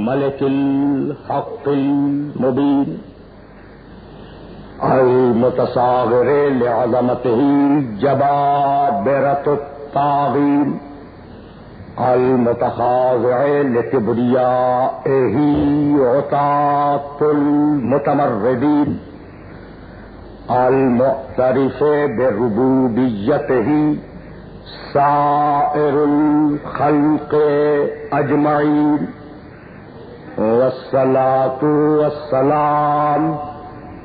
الملك الحق المبين المتصاغر لعظمته جبابرة الطاغين المتخاضع لكبريائه عتاة المتمردين المعترف بربوبيته سائر الخلق اجمعین والصلاة والسلام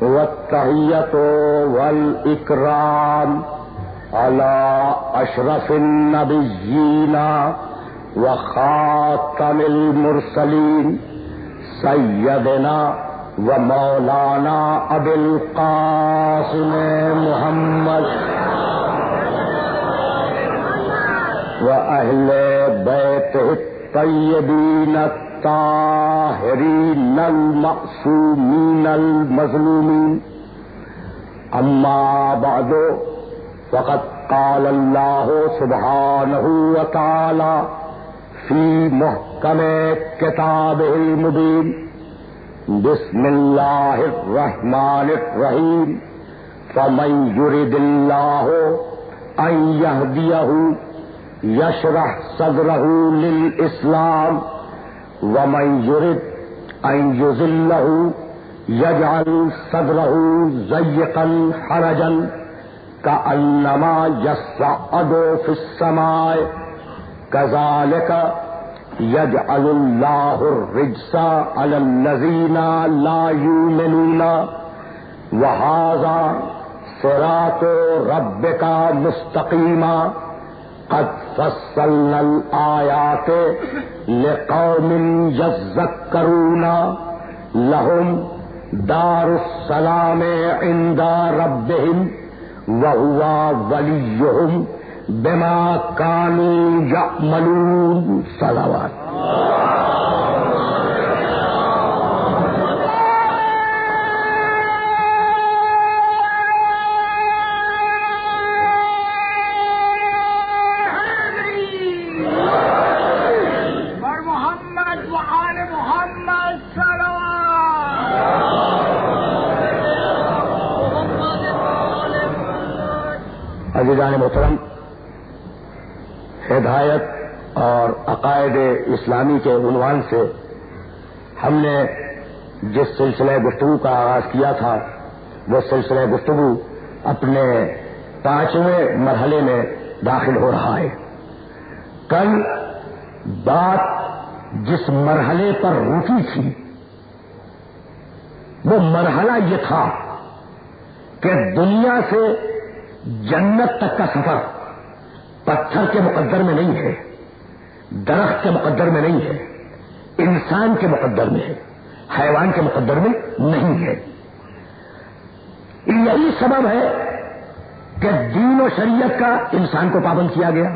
والتحیۃ والاکرام علی اشرف النبیین وخاتم المرسلین سیدنا و مولانا ابی القاسم محمد وأهل بيته الطيبين الطاهرين المعصومين المظلومين أما بعد فقد قال الله سبحانه وتعالى في محكم كتابه المبين بسم الله الرحمن الرحيم فمن يرد الله أن يهديه یشرح صدرہ للاسلام ومن یرد ان یضلہ یجعل صدرہ ضیقا حرجا کأنما یصعد فی السماء کذالک یجعل اللہ الرجس علی الذین لا یؤمنون وہذا صراط ربک مستقیما قد فصلنا الآیات لقوم یذکرون لهم دار السلام عند ربهم وهو ولیهم بما كانوا يعملون صلوات عزیزان محترم، ہدایت اور عقائد اسلامی کے عنوان سے ہم نے جس سلسلہ گفتگو کا آغاز کیا تھا وہ سلسلہ گفتگو اپنے 5ویں مرحلے میں داخل ہو رہا ہے۔ کل بات جس مرحلے پر رکی تھی وہ مرحلہ یہ تھا کہ دنیا سے جنت تک کا سفر پتھر کے مقدر میں نہیں ہے، درخت کے مقدر میں نہیں ہے، انسان کے مقدر میں ہے، حیوان کے مقدر میں نہیں ہے۔ یہی سبب ہے کہ دین و شریعت کا انسان کو پابند کیا گیا،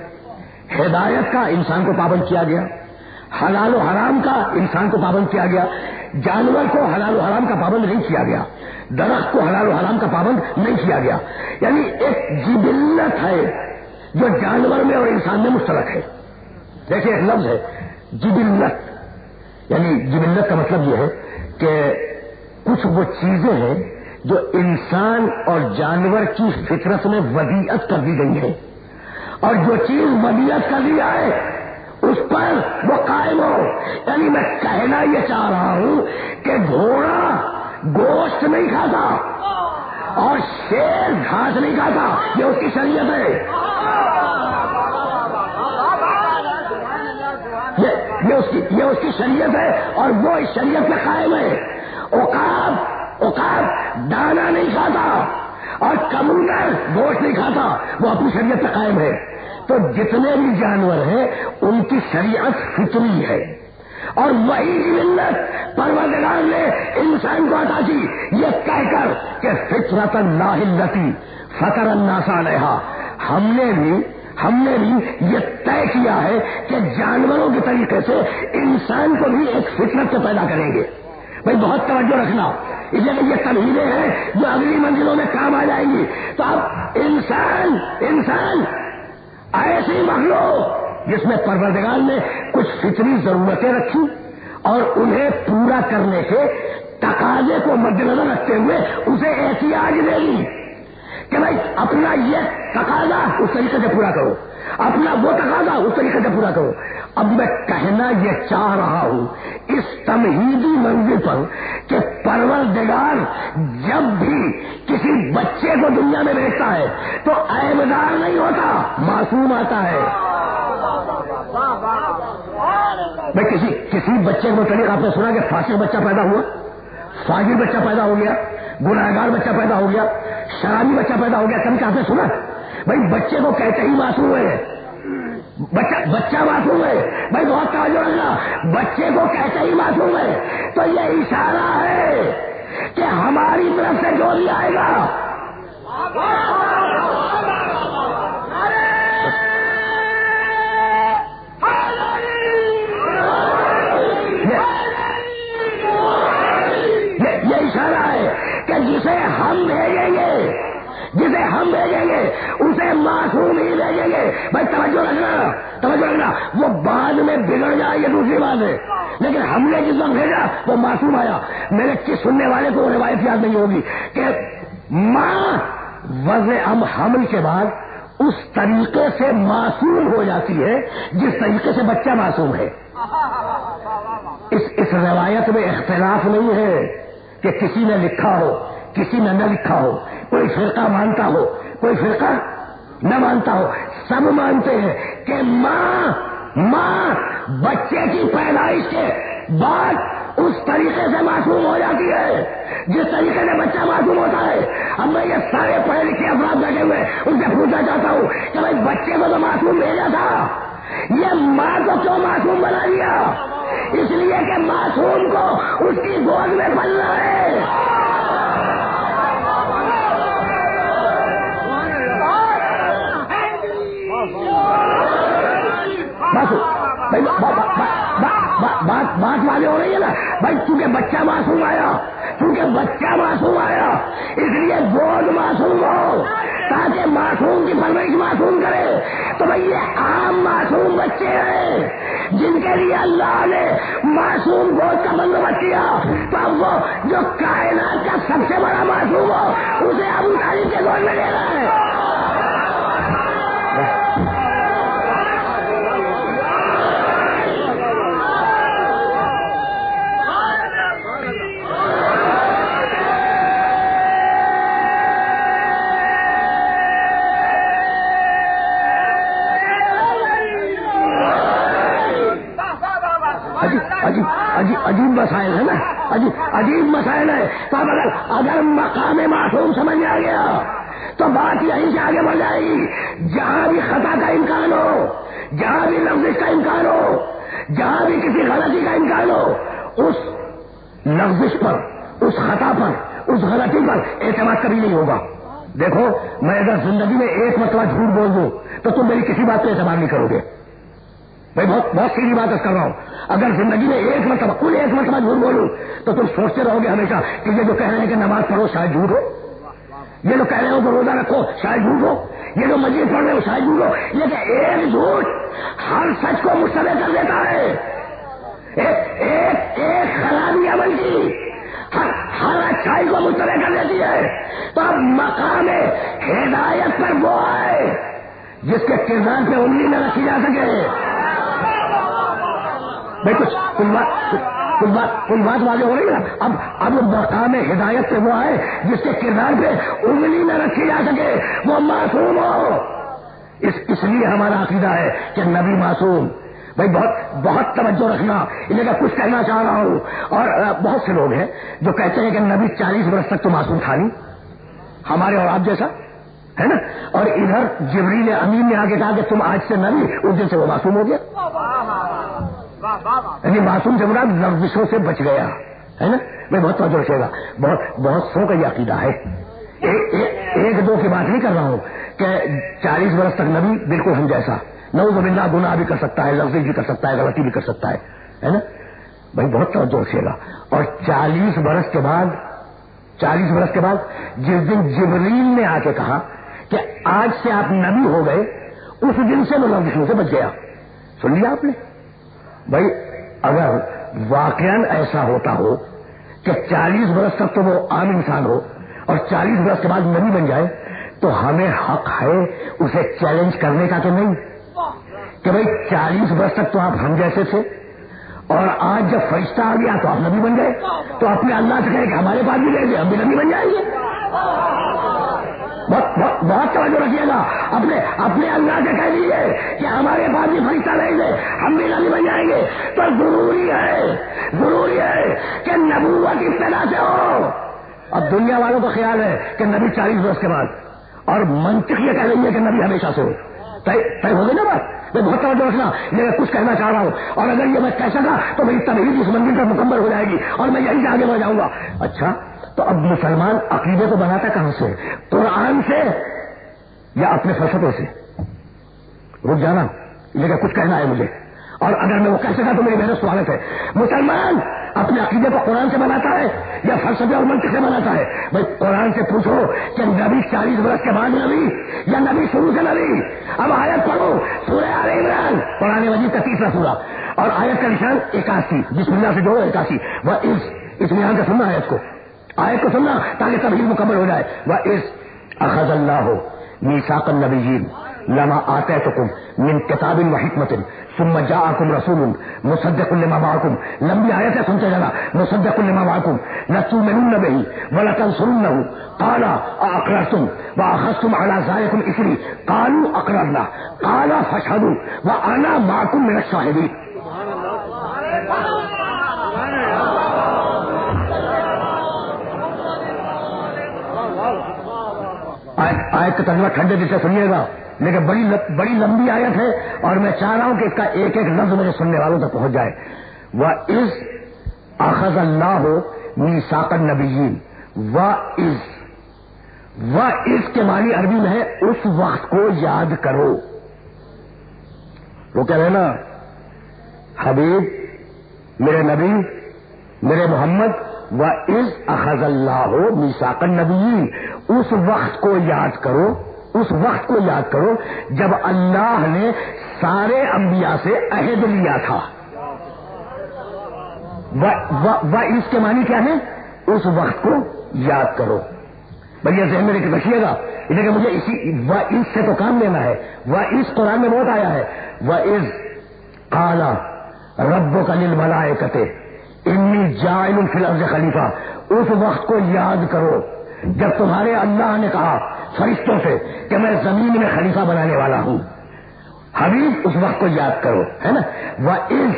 ہدایت کا انسان کو پابند کیا گیا، حلال و حرام کا انسان کو پابند کیا گیا، جانور کو حلال و حرام کا پابند نہیں کیا گیا، درخت کو حلال و حرام کا پابند نہیں کیا گیا۔ یعنی ایک جبلت ہے جو جانور میں اور انسان میں مشترک ہے۔ دیکھیں ایک لفظ ہے جبلت، یعنی جبلت کا مطلب یہ ہے کہ کچھ وہ چیزیں ہیں جو انسان اور جانور کی فطرت میں ودیعت کر دی گئی ہے، اور جو چیز ودیعت کر دیا ہے اس پر وہ قائم ہو۔ یعنی میں کہنا یہ چاہ رہا ہوں کہ گھوڑا گوشت نہیں کھاتا اور شیر گھاس نہیں کھاتا، یہ اس کی شریعت ہے، یہ اس کی شریعت ہے اور وہ اس شریعت میں قائم ہے۔ عقاب دانا نہیں کھاتا اور کبوتر گوشت نہیں کھاتا، وہ اپنی شریعت میں قائم ہے۔ تو جتنے بھی جانور ہیں ان کی شریعت فطری ہے، اور وہی ملت پروردگار نے انسان کو عطا کی یہ کہہ کر کہ فطرت اللہ التی فطر الناس علیہا۔ ہم نے بھی یہ طے کیا ہے کہ جانوروں کے طریقے سے انسان کو بھی ایک فطرت سے پیدا کریں گے۔ بھائی بہت توجہ رکھنا، اس لیے یہ تمہیدیں ہیں جو اگلی منزلوں میں کام آ جائیں گی۔ تو اب انسان ایسی مخلوق جس میں پروردگار نے کچھ فطری ضرورتیں رکھی اور انہیں پورا کرنے کے تقاضے کو مد نظر رکھتے ہوئے اسے احتیاج دے دی کہ بھائی اپنا یہ تقاضا اس طریقے سے پورا کرو، اپنا وہ تقاضا اس طریقے سے پورا کرو۔ اب میں کہنا یہ چاہ رہا ہوں اس تمہیدی منزل پر کہ پروردگار جب بھی کسی بچے کو دنیا میں بھیجتا ہے تو عیبدار نہیں ہوتا، معصوم آتا ہے۔ میں کسی بچے کو متعلق آپ نے سنا کہ فاسق بچہ پیدا ہوا، فاجر بچہ پیدا ہو گیا، گناہگار بچہ پیدا ہو گیا، شرابی بچہ پیدا ہو گیا؟ کبھی آپ نے سنا؟ بھائی بچے کو کہتے ہی معصوم ہے، بچہ معصوم ہے۔ بھائی بہت توجہ رکھنا، بچے کو کہتے ہی معصوم ہے تو یہ اشارہ ہے کہ ہماری طرف سے جو بھی آئے گا یہ اشارہ ہے کہ جسے ہم بھیجیں گے اسے معصوم ہی بھیجیں گے۔ بھائی توجہ رکھنا، وہ بعد میں بگڑ جائے یہ دوسری بات ہے، لیکن ہم نے جس وقت بھیجا وہ معصوم آیا۔ میرے کس سننے والے کو روایت یاد نہیں ہوگی کہ ماں وضع حمل کے بعد اس طریقے سے معصوم ہو جاتی ہے جس طریقے سے بچہ معصوم ہے۔ اس روایت میں اختلاف نہیں ہے کہ کسی نے لکھا ہو کسی نے نہ لکھا ہو، کوئی فرقہ مانتا ہو کوئی فرقہ نہ مانتا ہو، سب مانتے ہیں کہ ماں بچے کی پیدائش کے بعد اس طریقے سے معصوم ہو جاتی ہے جس طریقے سے بچہ معصوم ہوتا ہے۔ اب میں یہ سارے پڑھے لکھے افراد بیٹھے ہوئے ان سے پوچھنا چاہتا ہوں کہ بھائی بچے کو تو معصوم بھیجا تھا، یہ ماں کو کیوں معصوم بنا دیا؟ اس لیے کہ معصوم کو اس کی گود میں پلنا ہے۔ بات واضح ہو رہی ہے نا بھائی، چونکہ بچہ معصوم آیا اس لیے گود معصوم ہو تاکہ معصوم کی پرورش معصوم کرے۔ تو بھائی یہ عام معصوم بچے ہیں جن کے لیے اللہ نے معصوم گود کا بندوبست کیا، تو اب وہ جو کائنات کا سب سے بڑا معصوم ہو اسے ابو طالب کے گود میں لے رہا ہے۔ عجیب مسائل ہے نا، عجیب مسائل ہے۔ تو اگر مقام معصوم سمجھ میں آ گیا تو بات یہیں سے آگے بڑھ جائے گی۔ جہاں بھی خطا کا امکان ہو، جہاں بھی لفظ کا امکان ہو، جہاں بھی کسی غلطی کا امکان ہو، اس لفظ پر، اس خطا پر، اس غلطی پر اعتماد کبھی نہیں ہوگا۔ دیکھو میں اگر زندگی میں ایک مرتبہ جھوٹ بول دوں تو تم میری کسی بات پہ اعتماد نہیں کرو گے۔ میں بہت سیدھی بات کر رہا ہوں، اگر زندگی میں ایک مرتبہ جھوٹ بولوں تو تم سوچتے رہو گے ہمیشہ کہ یہ جو کہہ رہے ہیں کہ نماز پڑھو شاید جھوٹ ہو، یہ جو کہہ رہے ہو کہ روزہ رکھو شاید جھوٹ ہو، یہ جو مسجد پڑھ رہے ہو شاید جھوٹ ہو۔ لیکن ایک جھوٹ ہر سچ کو مشتبہ کر دیتا ہے، ایک خرابی عمل کی ہر اچھائی کو مشتبہ کر دیتی ہے۔ تو اب مقام ہدایت پر وہ آئے جس کے کردار پہ انگلی نہ رکھی جا سکے۔ بھائی کچھ بات واضح ہو رہی ہے نا۔ اب مقام ہدایت پہ وہ آئے جس کے کردار پہ انگلی نہ رکھی جا سکے، وہ معصوم ہو۔ اس لیے ہمارا عقیدہ ہے کہ نبی معصوم۔ بھائی بہت توجہ رکھنا، انہیں کا کچھ کہنا چاہ رہا ہوں۔ اور بہت سے لوگ ہیں جو کہتے ہیں کہ نبی 40 برس تک تو معصوم تھا نہیں، ہمارے اور آپ جیسا ہے نا، اور ادھر جبریل امین نے آ کے کہا کہ تم آج سے نبی، اس دن سے وہ معصوم ہو گیا۔ یعنی معصوم سے مراد لفظوں سے بچ گیا ہے نا۔ میں بہت توجہ رکھے گا، بہت سو کا یہ عقیدہ ہے۔ ایک دو کی بات نہیں کر رہا ہوں کہ 40 برس تک نبی بالکل ہم جیسا، نعوذ باللہ گناہ بھی کر سکتا ہے، لفظ بھی کر سکتا ہے، غلطی بھی کر سکتا ہے نا۔ بھائی بہت توجہ رکھیے گا۔ اور 40 برس کے بعد جس دن جبریل نے آ کے کہا کہ آج سے آپ نبی ہو گئے، اس دن سے وہ لفظوں سے بچ گیا۔ سن لیا آپ نے؟ بھائی اگر واقعاً ایسا ہوتا ہو کہ 40 برس تک تو وہ عام انسان ہو اور 40 برس کے بعد نبی بن جائے، تو ہمیں حق ہے اسے چیلنج کرنے کا کہ نہیں، کہ بھئی 40 برس تک تو آپ ہم جیسے تھے اور آج جب فرشتہ آ گیا تو آپ نبی بن گئے، تو اپنے اللہ سے کہیں کہ ہمارے پاس بھی لے گئے، ہم بھی نبی بن جائیں گے۔ بہت توجہ رکھیے گا، اپنے اللہ سے کہہ دیجیے کہ ہمارے پاس بھی فرشتہ لیں گے، ہم بھی نبی بن جائیں گے۔ تو ضروری ہے کہ نبوت ابتدا سے ہو۔ اب دنیا والوں کا خیال ہے کہ نبی 40 برس کے بعد، اور منطق یہ کہہ رہی ہے کہ نبی ہمیشہ سے ہو۔ طے ہو گئی نا بات؟ میں بہت توجہ رکھنا، یہ میں کچھ کہنا چاہ رہا ہوں، اور اگر یہ میں کہہ سکا تو میری تمہید اس منزل پر مکمل ہو جائے گی اور میں یہیں سے آگے بڑھ جاؤں گا۔ اچھا، تو اب مسلمان عقیدے کو بناتا کہاں سے؟ قرآن سے یا اپنے فلسفے سے؟ رک جانا، لیکن کچھ کہنا ہے مجھے، اور اگر میں وہ کہہ سکا تو میری محنت سوالت ہے۔ مسلمان اپنے عقیدے کو قرآن سے بناتا ہے یا فلسفے اور منطق سے بناتا ہے؟ بھائی قرآن سے پوچھو کہ نبی 40 برس کے بعد نبی یا نبی شروع سے نبی؟ اب آیت پڑھو، سورہ آل عمران، قرآن مجید کا 30واں سورہ، اور آیت کا نشان 81، بسم اللہ سے جوڑو 81۔ وہ اس نشان کا سننا آیت کو سننا تاکہ تمہید مکمل ہو جائے۔ وَإِذْ أَخَذَ اللَّهُ مِيثَاقَ النَّبِيِّينَ لَمَا آتَيْتُكُم مِّن كِتَابٍ وَحِكْمَةٍ ثُمَّ جَاءَكُمْ رَسُولٌ مُصَدِّقٌ لِّمَا مَعَكُمْ۔ لمبی آیت ہے، سنتے جانا۔ مُصَدِّقٌ لِّمَا مَعَكُمْ لَتُؤْمِنُنَّ بِهِ وَلَتَنصُرُنَّهُ قَالَ أَأَقْرَرْتُمْ وَأَخَذْتُمْ عَلَىٰ ذَٰلِكُمْ إِصْرِي قَالُوا أَقْرَرْنَا قَالَ فَاشْهَدُوا وَأَنَا مَعَكُمْ مِنَ الشَّاهِدِينَ۔ آیت کا ترجمہ ٹھنڈے دل سے سنیے گا، لیکن بڑی لمبی آیت ہے اور میں چاہ رہا ہوں کہ اس کا ایک ایک لفظ میرے سننے والوں تک پہنچ جائے۔ وَإِذْ أَخَذَ اللَّهُ مِيثَاقَ النَّبِيِّينَ وَإِذْ کے معنی عربی میں ہے اس وقت کو یاد کرو۔ وہ کہہ رہے نا حبیب، میرے نبی، میرے محمد، وَإِذْ أَخَذَ اللَّهُ مِيثَاقَ النَّبِيِّينَ، اس وقت کو یاد کرو، اس وقت کو یاد کرو جب اللہ نے سارے انبیاء سے عہد لیا تھا۔ وَإِذْ کے معنی کیا ہے؟ اس وقت کو یاد کرو۔ بھئی یہ ذہن میں رکھیے گا، لیکن مجھے اسی وَإِذْ سے تو کام لینا ہے۔ وَإِذْ قرآن میں بہت آیا ہے۔ وَإِذْ قَالَ رَبُّكَ لِلْمَلَائِكَةِ انی جاعل فی الارض خلیفہ، اس وقت کو یاد کرو جب تمہارے اللہ نے کہا فرشتوں سے کہ میں زمین میں خلیفہ بنانے والا ہوں۔ حبیب اس وقت کو یاد کرو، ہے نا۔ وَإِذْ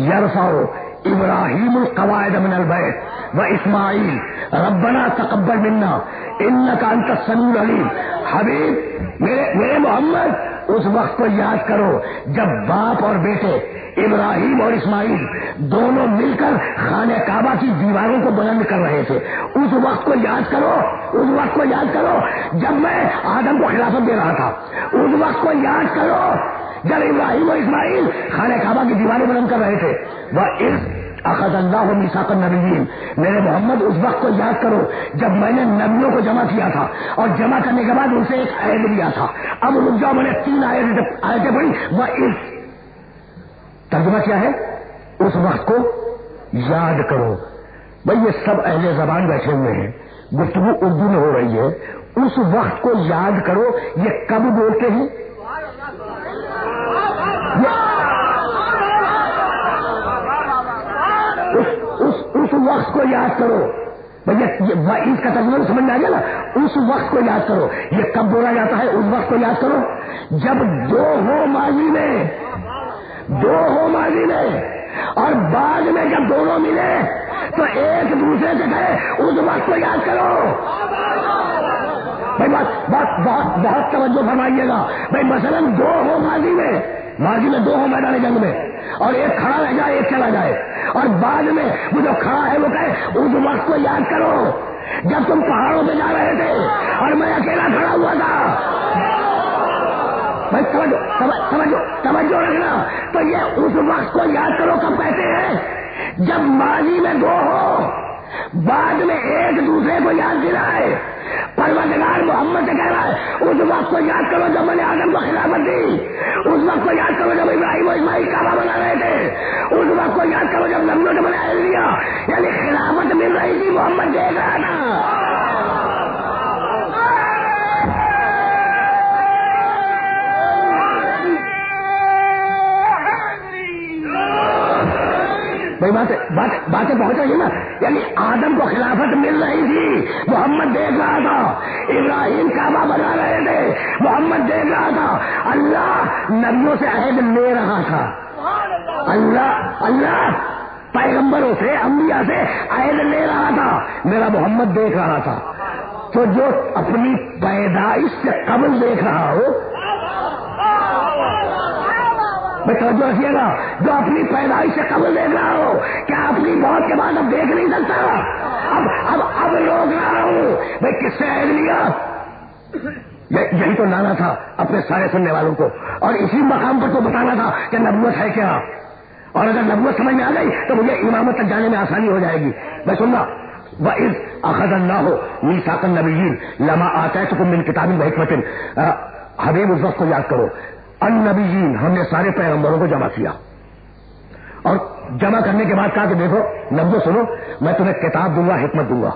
يَرْفَعُ إِبْرَاهِيمُ الْقَوَاعِدَ مِنَ الْبَيْتِ وَإِسْمَاعِيلُ رَبَّنَا تَقَبَّلْ مِنَّا إِنَّكَ أَنْتَ السَّمِيعُ الْعَلِيمُ۔ حبیب میرے محمد اس وقت کو یاد کرو جب باپ اور بیٹے ابراہیم اور اسماعیل دونوں مل کر خانہ کعبہ کی دیواروں کو بلند کر رہے تھے۔ اس وقت کو یاد کرو، اس وقت کو یاد کرو جب میں آدم کو خلافت دے رہا تھا۔ اس وقت کو یاد کرو جب ابراہیم اور اسماعیل خانہ کعبہ کی دیواریں بلند کر رہے تھے۔ وَإِذْ أَخَذَ اللَّهُ مِيثَاقَ النَّبِيِّينَ، میرے محمد اس وقت کو یاد کرو جب میں نے نبیوں کو جمع کیا تھا اور جمع کرنے کے بعد ان سے ایک عہد لیا تھا۔ اب رک جاؤ، میں نے 3 آیتیں پڑھی۔ وَإِذْ ترجمہ کیا ہے؟ اس وقت کو یاد کرو۔ بھئی یہ سب اہل زبان بیٹھے ہوئے ہیں، گفتگو اردو میں ہو رہی ہے۔ اس وقت کو یاد کرو یہ کب بولتے ہیں؟ اس وقت کو یاد کرو۔ بھیا اس کا ترجمہ سمجھ میں آ گیا نا؟ اس وقت کو یاد کرو یہ کب بولا جاتا ہے؟ اس وقت کو یاد کرو جب دو ہو ماضی میں اور بعد میں جب دونوں ملے تو ایک دوسرے سے کہے اس وقت کو یاد کرو۔ بھائی بہت توجہ فرمائیے گا۔ بھائی مثلاً دو ہو ماضی میں 2 ہو میدان جنگ میں، اور ایک کھڑا رہ جائے ایک چلا جائے، اور بعد میں وہ جو کھڑا ہے وہ کہے اس وقت کو یاد کرو جب تم پہاڑوں پہ جا رہے تھے اور میں اکیلا کھڑا ہوا تھا۔ بھائی توجہ رکھنا۔ تو یہ اس وقت کو یاد کرو کب کہتے ہیں؟ جب ماضی میں 2 ہو بعد میں ایک دوسرے کو یاد دلائے. پروردگار محمد سے کہہ رہا ہے اس وقت کو یاد کرو جب میں نے آدم کو خلافت دی, اس وقت کو یاد کرو جب ابراہیم و اسماعیل کعبہ بنا رہے تھے, اس وقت کو یاد کرو جب نبیوں نے بنا لیا. یعنی خلافت مل رہی تھی, محمد دیکھ رہا تھا. بھائی باتیں پہنچ رہی ہے نا. یعنی آدم کو خلافت مل رہی تھی, محمد دیکھ رہا تھا. ابراہیم کعبہ بنا رہے تھے, محمد دیکھ رہا تھا. اللہ نبیوں سے عہد لے رہا تھا. اللہ پیغمبروں سے, انبیاء سے عہد لے رہا تھا. میرا محمد دیکھ رہا تھا. تو جو اپنی پیدائش سے قبل دیکھ رہا ہو, میں توجہ رکھیے گا, جو اپنی پیدائش سے قبل دیکھ رہا ہو, کیا اپنی موت کے بعد اب دیکھ نہیں سکتا؟ اب روک رہا ہوں. بھائی کس سے عہد لیا؟ یہی تو لانا تھا اپنے سارے سننے والوں کو, اور اسی مقام پر تو بتانا تھا کہ نبوت ہے کیا. اور اگر نبوت سمجھ میں آ گئی تو مجھے امامت تک جانے میں آسانی ہو جائے گی. میں سننا, وَإِذْ أَخَذَ اللَّهُ مِيثَاقَ النَّبِيِّينَ لَمَا آتَيْتُكُم مِّن كِتَابٍ وَحِكْمَةٍ. حبیب اس وقت کو یاد کرو, النبیین, ہم نے سارے پیغمبروں کو جمع کیا, اور جمع کرنے کے بعد کہا کہ دیکھو نبیوں سنو, میں تمہیں کتاب دوں گا, حکمت دوں گا,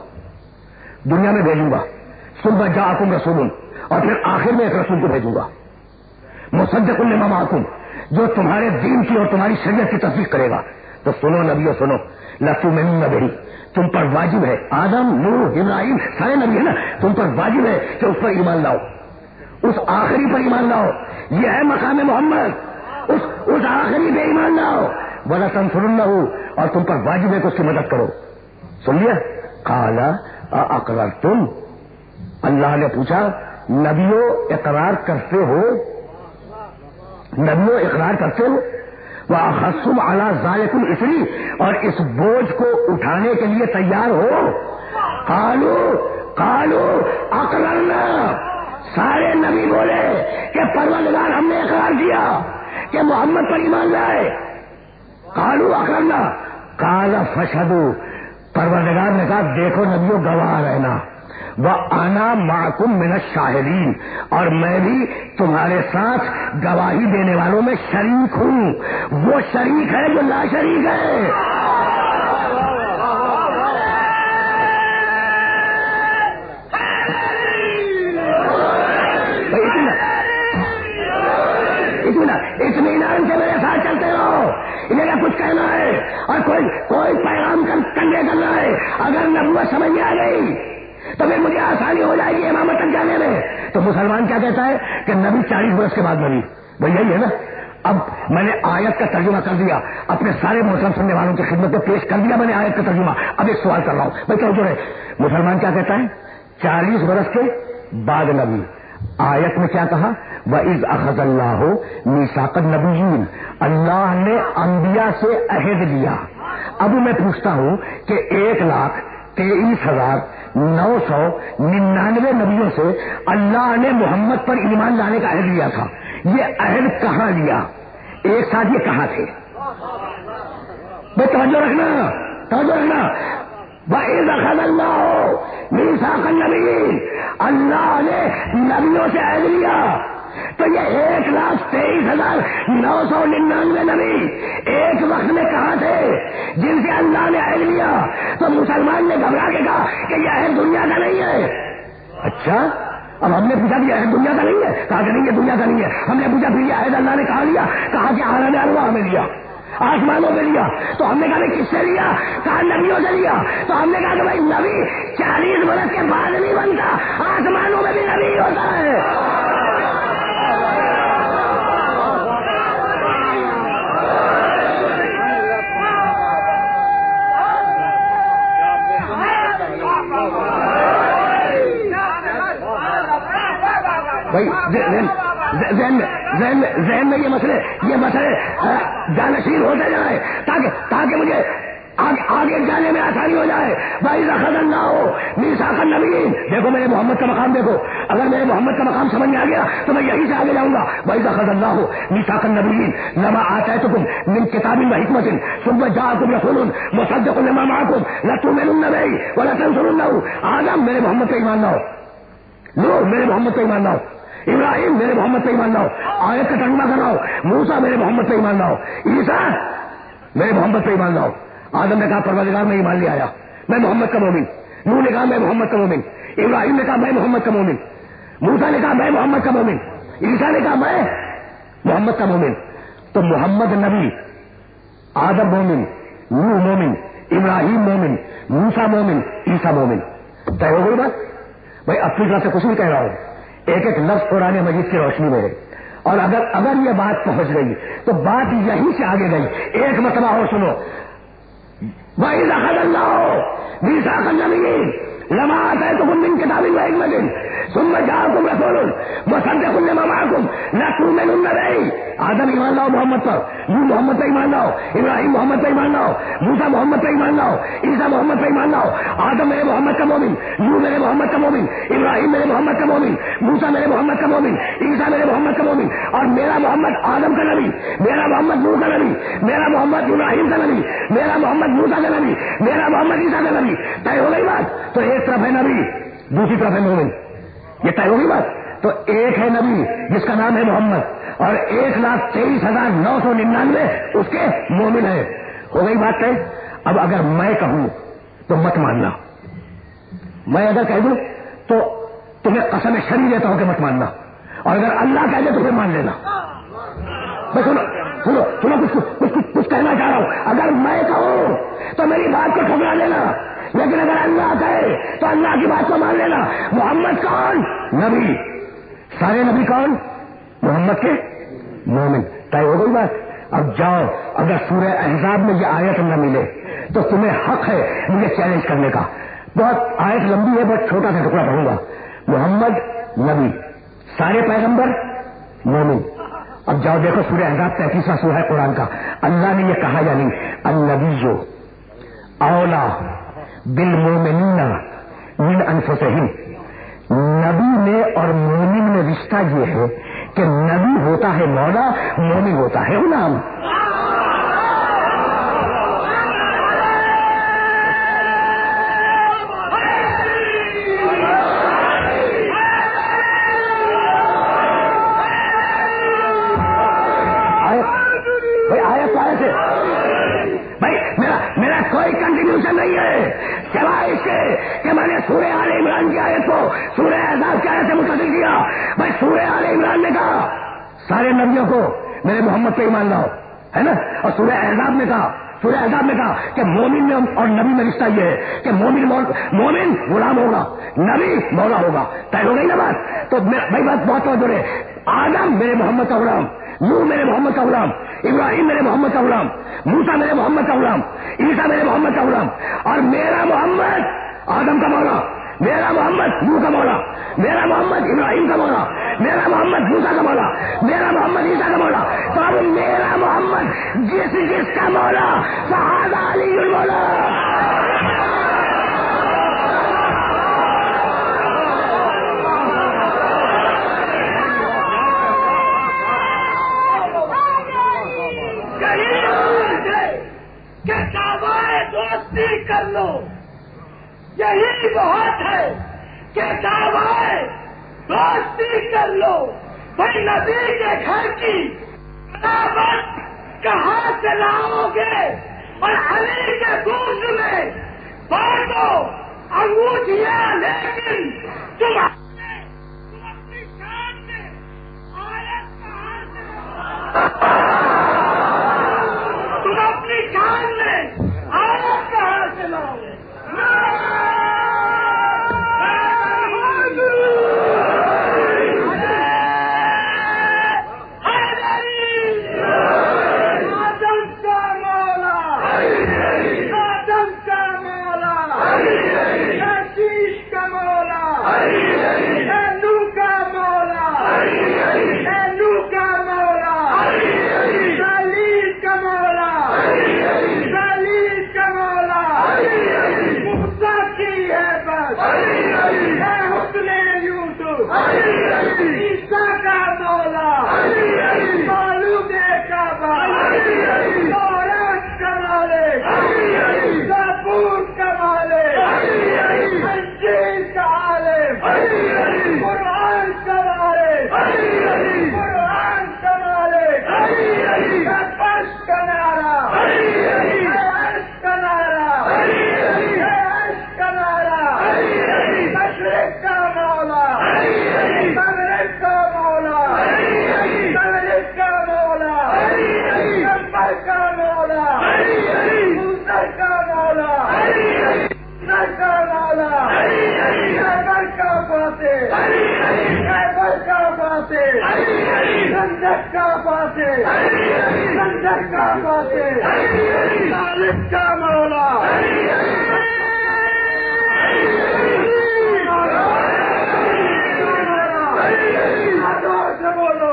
دنیا میں بھیجوں گا. ثم جاءکم رسول, اور پھر آخر میں ایک رسول کو بھیجوں گا, مصدق لما معکم, جو تمہارے دین کی اور تمہاری شریعت کی تصدیق کرے گا. تو سنو نبیوں سنو, لتؤمنن بہ, تم پر واجب ہے. آدم, نوح, ابراہیم سارے نبی ہیں نا, تم پر واجب ہے کہ اس پر ایمان لاؤ, اس آخری پر ایمان لاؤ. یہ ہے مقام محمد, اس آخری پہ ایمان لاؤ. وَلَا تَنْصُرُنَّهُ, اور تم پر واجب ہے کہ اس کی مدد کرو. سن لیا؟ قَالَ أَأَقْرَرْتُمْ, اللہ نے پوچھا نبیوں اقرار کرتے ہو؟ نبیوں اقرار کرتے ہو؟ وَأَخَذْتُمْ عَلَى ذَلِكُمْ إِصْرِي, اور اس بوجھ کو اٹھانے کے لیے تیار ہو؟ قَالُوا أَقْرَرْنَا, سارے نبی بولے کہ پروردگار ہم نے اقرار کیا کہ محمد پر ایمان لائے. قالوا اقررنا قال فاشهدوا, پروردگار نے کہا دیکھو نبیوں گواہ رہنا. وَأَنَا مَعَكُمْ مِنَ الشَّاهِدِينَ, اور میں بھی تمہارے ساتھ گواہی دینے والوں میں شریک ہوں. وہ شریک ہے جو لا شریک ہے. اطمینان سے میرے ساتھ چلتے رہو, انہیں کچھ کہنا ہے اور کوئی پیغام کنوے کرنا ہے. اگر نبوت سمجھ میں آ گئی تو پھر مجھے آسانی ہو جائے گی امامت تک جانے میں. تو مسلمان کیا کہتا ہے کہ نبی 40 برس کے بعد نبی, وہ یہی ہے نا. اب میں نے آیت کا ترجمہ کر دیا, اپنے سارے محترم سننے والوں کی خدمت میں پیش کر دیا میں نے آیت کا ترجمہ. اب ایک سوال کر رہا ہوں, بھائی کیا جو ہے مسلمان کیا کہتا ہے 40 برس کے بعد نبی. آیت میں کیا کہا؟ وَإِذْ أَخَذَ اللَّهُ مِيثَاقَ النَّبِيِّينَ, اللہ نے انبیاء سے عہد لیا. اب میں پوچھتا ہوں کہ 1,23,999 نبیوں سے اللہ نے محمد پر ایمان لانے کا عہد لیا تھا. یہ عہد کہاں لیا؟ ایک ساتھ یہ کہاں تھے؟ بھائی توجہ رکھنا. وَإِذْ أَخَذَ اللَّهُ مِيثَاقَ النَّبِيِّينَ, اللہ نے نبیوں سے عہد لیا. تو یہ 1,23,999 نبی ایک وقت میں کہاں تھے جن سے اللہ نے عہد لیا؟ تو مسلمان نے گھبرا کے کہا کہ یہ عہد دنیا کا نہیں ہے. اچھا, اب ہم نے پوچھا کہ عہد دنیا کا نہیں ہے, کہا کہ نہیں یہ دنیا کا نہیں ہے. ہم نے پوچھا پھر یہ عہد اللہ نے کہاں لیا؟ کہا کہ عالم ارواح میں لیا, آسمانوں میں لیا. تو ہم نے کہا کس سے لیا؟ کہا نبیوں سے لیا. تو ہم نے کہا کہ بھائی نبی 40 برس کے بعد نہیں بنتا, آسمانوں میں بھی نبی ہوتا ہے. بھائی ذہن میں یہ مسئلے جانشین ہوتے جائیں تاکہ مجھے آگے جانے میں آسانی ہو جائے. وَإِذَا أَخَذَ اللَّهُ مِيثَاقَ النَّبِيِّينَ. دیکھو میرے محمد کا مقام دیکھو. اگر میرے محمد کا مقام سمجھ میں آ گیا تو میں یہیں سے آگے جاؤں گا. وَإِذَا أَخَذَ اللَّهُ مِيثَاقَ النَّبِيِّينَ لَمَا آتَيْتُكُم مِّن كِتَابٍ وَحِكْمَةٍ ثُمَّ جَاءَكُمْ رَسُولٌ مُصَدِّقٌ لِّمَا مَعَكُمْ لَتُؤْمِنُنَّ بِهِ وَلَتَنصُرُنَّهُ. آدم میرے محمد پہ ایمان لاؤ. نوح میرے محمد پہ ایمان لاؤ. ابراہیم میرے محمد پہ ایمان لاؤ. آیت کا ترجمہ کراؤ. موسیٰ میرے محمد پہ ایمان لاؤ. عیسیٰ میرے محمد پہ ایمان لاؤ. آدم نے کہا پروردگار میں ایمان لے آیا, میں محمد کا مومن. نوح نے کہا میں محمد کا مومن. ابراہیم نے کہا میں محمد کا مومن. موسیٰ نے کہا میں محمد کا مومن. عیسیٰ نے کہا میں محمد کا مومن. تو محمد نبی, آدم مومن, نوح مومن, ابراہیم مومن, موسیٰ مومن, عیسیٰ مومن. طے ہو گئی بات. بھائی اپنی طرف سے کچھ نہیں کہہ رہا ہوں, ایک ایک لفظ قرآن مجید کی روشنی میں ہے. اور اگر یہ بات پہنچ گئی تو بات یہیں سے آگے گئی. ایک مرتبہ اور سنو. وَإِذَا أَخَذَ اللَّهُ مِيثَاقَ النَّبِيِّينَ لَمَا آتَيْتُكُم مِّن كِتَابٍ وَحِكْمَةٍ ثُمَّ جَاءَكُمْ رَسُولٌ مُصَدِّقٌ لِّمَا مَعَكُمْ لَتُؤْمِنُنَّ بِهِ. آدم ایمان لاؤ محمد پر, نوح محمد پر ایمان لاؤ, ابراہیم محمد پر ایمان لاؤ, موسیٰ محمد پر ایمان لاؤ, عیسیٰ محمد پر ایمان لاؤ. آدم میرے محمد کا مومن, نوح میرے محمد کا مومن, ابراہیم میرے محمد کا مومن, موسیٰ میرے محمد کا مومن, عیسیٰ میرے محمد کا مومن. اور میرا محمد آدم کا نبی, میرا محمد نوح کا نبی, میرا محمد ابراہیم کا نبی, میرا محمد موسیٰ کا نبی, میرا محمد عیسیٰ کا نبی. طے ہو گئی بات. تو ایک طرف ہے نبی, دوسری طرف ہے مومن. یہ طے ہو گئی بات. تو ایک ہے نبی جس کا نام ہے محمد, اور 1,23,999 اس کے مومن ہیں. ہو گئی بات طے. اب اگر میں کہوں تو مت ماننا. میں اگر کہہ دوں تو تمہیں قسم شرعی دیتا ہوں کہ مت ماننا, اور اگر اللہ کہہ دے تو پھر مان لینا. میں سنو کچھ کہنا چاہ رہا ہوں. اگر میں کہوں تو میری بات کو ٹھکرا لینا, لیکن اگر اللہ کہے تو اللہ کی بات کو مان لینا. محمد کون؟ نبی. سارے نبی کون؟ محمد کے مومن. طے ہو گئی بات. اب جاؤ, اگر سورہ احزاب میں یہ آیت نہ ملے تو تمہیں حق ہے مجھے چیلنج کرنے کا. بہت آیت لمبی ہے, بہت چھوٹا سا ٹکڑا پڑھوں گا. محمد نبی, سارے پیغمبر مومن. اب جاؤ دیکھو سورہ احزاب 33واں سورہ ہے قرآن کا. اللہ نے یہ کہا یا نہیں, النبی اولا بالمومنین من انفسہم. نبی میں اور مومن میں رشتہ یہ ہے کہ نبی ہوتا ہے مولا, مومن ہوتا ہے غلام. میرا کوئی کنٹریبیوشن نہیں ہے سوائے اس کے کہ میں نے سورہ آل عمران کی آیت کو سورہ احزاب کی آیت سے متصل کیا. بھائی سورہ آل عمران نے کہا سارے نبیوں کو میرے محمد پہ ایمان لاؤ, ہے نا. اور سورہ احزاب نے کہا کہ مومن میں اور نبی میں رشتہ یہ ہے کہ مومن غلام ہوگا, نبی مولا ہوگا. طے ہو گئی نا بات. تو بھائی بات بہت توجہ ہے. آدم میرے محمد کا غلام, نوح میرے محمد کا غلام, ابراہیم میرے محمد کا غلام, موسیٰ میرے محمد کا غلام, عیسیٰ میرے محمد کا غلام. اور میرا محمد آدم کا مولا, میرا محمد نوح کا مولا, میرا محمد ابراہیم کا مولا, میرا محمد موسیٰ کا مولا, میرا محمد عیسیٰ کا مولا. تو اب میرا محمد جس کا مولا فہذا علی المولا. کر لو, یہی بہت ہے کہ دعوائے دوستی کر لو. بھائی نبی کے گھر کی دعوت کہاں سے لاؤ گے؟ اور علی کے گوشت میں بانٹو انگوٹھیاں, لیکن تم اپنی جان میں آیت کہاں سے تم اپنی جان میں آیت کہاں سے لاؤ گے؟ پاتے رنجک کا پاتے رنجک کا پاتے مالک کا مولا بولو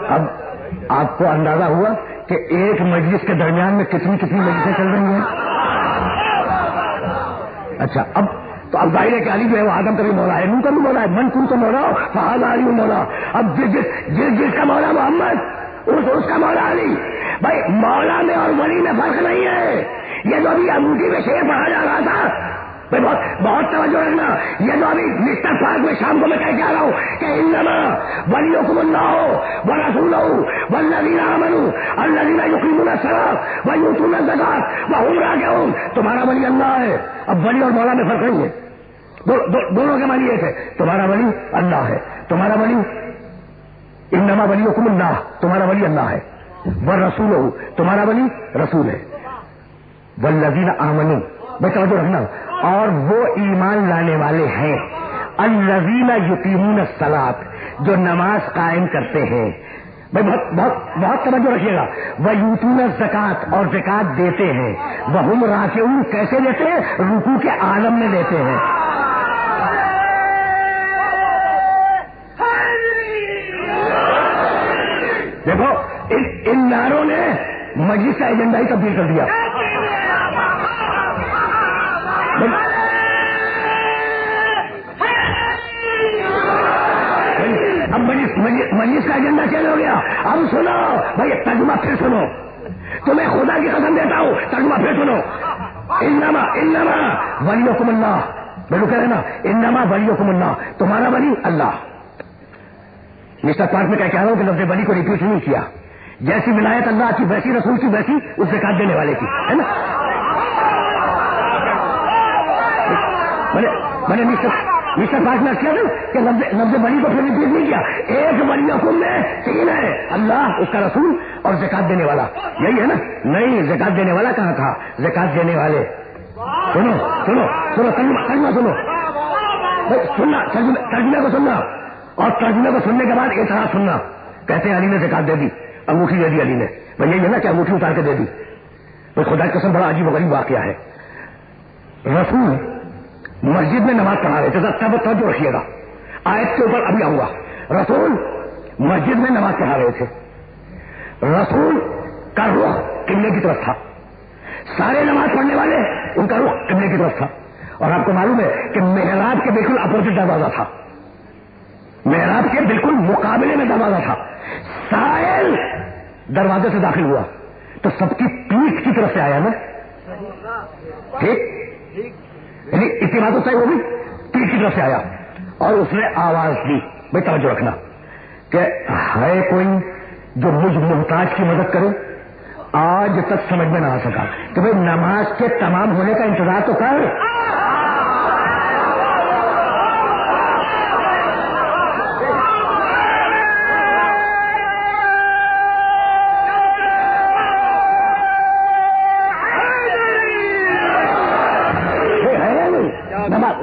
اب آپ کو اندازہ ہوا کہ ایک مجلس کے درمیان میں کتنی مجلسیں چل رہی ہیں. اچھا اب تو اب ظاہر ہے کہ علی جو ہے وہ آدم کا بھی مولا ہے، نوح کا بھی مولا ہے، من کن کا مولا فہذا علی مولا. اب جس کا مولا محمد اس کا مولا علی. بھائی مولا میں اور ولی میں فرق نہیں ہے. یہ جو ابھی انگوٹھی میں شعر پڑھا جا رہا تھا بہت توجہ رکھنا. یہ جو ابھی مسٹر پارک میں شام کو میں کہہ کے آ رہا ہوں کہ انما ولیکم اللہ ورسولہ والذین آمنوا الذین یقیمون الصلاۃ ویؤتون الزکاۃ وهم راکعون. تمہارا ولی اللہ ہے. اب ولی اور مولا میں فرق نہیں ہے. دونوں کے معنی ایک ہے. تمہارا ولی اللہ ہے. تمہارا ولی انما ولیکم اللہ، تمہارا ولی اللہ ہے. ورسولہ، تمہارا ولی رسول ہے. والذین آمنوا، بھائی توجہ رکھنا، اور وہ ایمان لانے والے ہیں الذین یقیمون الصلاۃ، جو نماز قائم کرتے ہیں. بھائی بہت توجہ رکھیے گا. ویؤتون الزکاۃ، اور زکات دیتے ہیں. وہم راکعون، کیسے دیتے ہیں؟ رکوع کے عالم میں دیتے ہیں. دیکھو ان ناروں نے مجلس کا ایجنڈا ہی تبدیل کر دیا. اب مجلس کا ایجنڈا چینج ہو گیا. اب سنو بھائی، ترجمہ پھر سنو. تمہیں خدا کی قسم دیتا ہوں، ترجمہ پھر سنو. انما ولیکم اللہ، میں کہہ رہے نا انما ولیکم اللہ، تمہارا ولی اللہ. مسٹر پارک میں کہہ رہا ہوں کہ لفظ ولی کو ریپیٹ نہیں کیا. جیسی ولایت اللہ کی ویسی رسول کی ویسی اس زکات دینے والے کی ہے نا. میں نے مسٹر پارک میں کیا کہ لفظ ولی کو پھر ریپیٹ نہیں کیا. ایک ولی حکم میں تین ہے، اللہ، اس کا رسول اور زکات دینے والا. یہی ہے نا. نہیں، زکات دینے والا کہاں تھا؟ زکات دینے والے. سنو ترجمہ سنو. سننا ترجمے کو سننا، اور ترجمے کو سننے کے بعد اعتراض سننا. کہتے ہیں علی نے زکات دے دی، انگوٹھی دے دی علی نے. بھائی یہی ہے نا کہ انگوٹھی اتار کے دے دی. تو خدا کی قسم بڑا عجیب و غریب واقعہ ہے. رسول مسجد میں نماز پڑھا رہے تھے. توجہ رکھیے گا، آیت کے اوپر ابھی آؤں گا. رسول مسجد میں نماز پڑھا رہے تھے. رسول کا رخ قبلے کی طرف تھا. سارے نماز پڑھنے والے ان کا رخ قبلے کی طرف تھا. اور آپ کو معلوم ہے کہ محراب کے بالکل اپوزٹ دروازہ تھا. محراب کے بالکل مقابلے میں دروازہ تھا. سائل دروازے سے داخل ہوا تو سب کی پیٹھ کی طرف سے آیا نا. ٹھیک، یعنی اتنی بات ہوتا ہے، وہ بھی پیٹھ کی طرف سے آیا اور اس نے آواز دی. بھائی توجہ رکھنا کہ ہے کوئی جو مجھ محتاج کی مدد کرے. آج تک سمجھ میں نہ آ سکا کہ بھائی نماز کے تمام ہونے کا انتظار تو کر.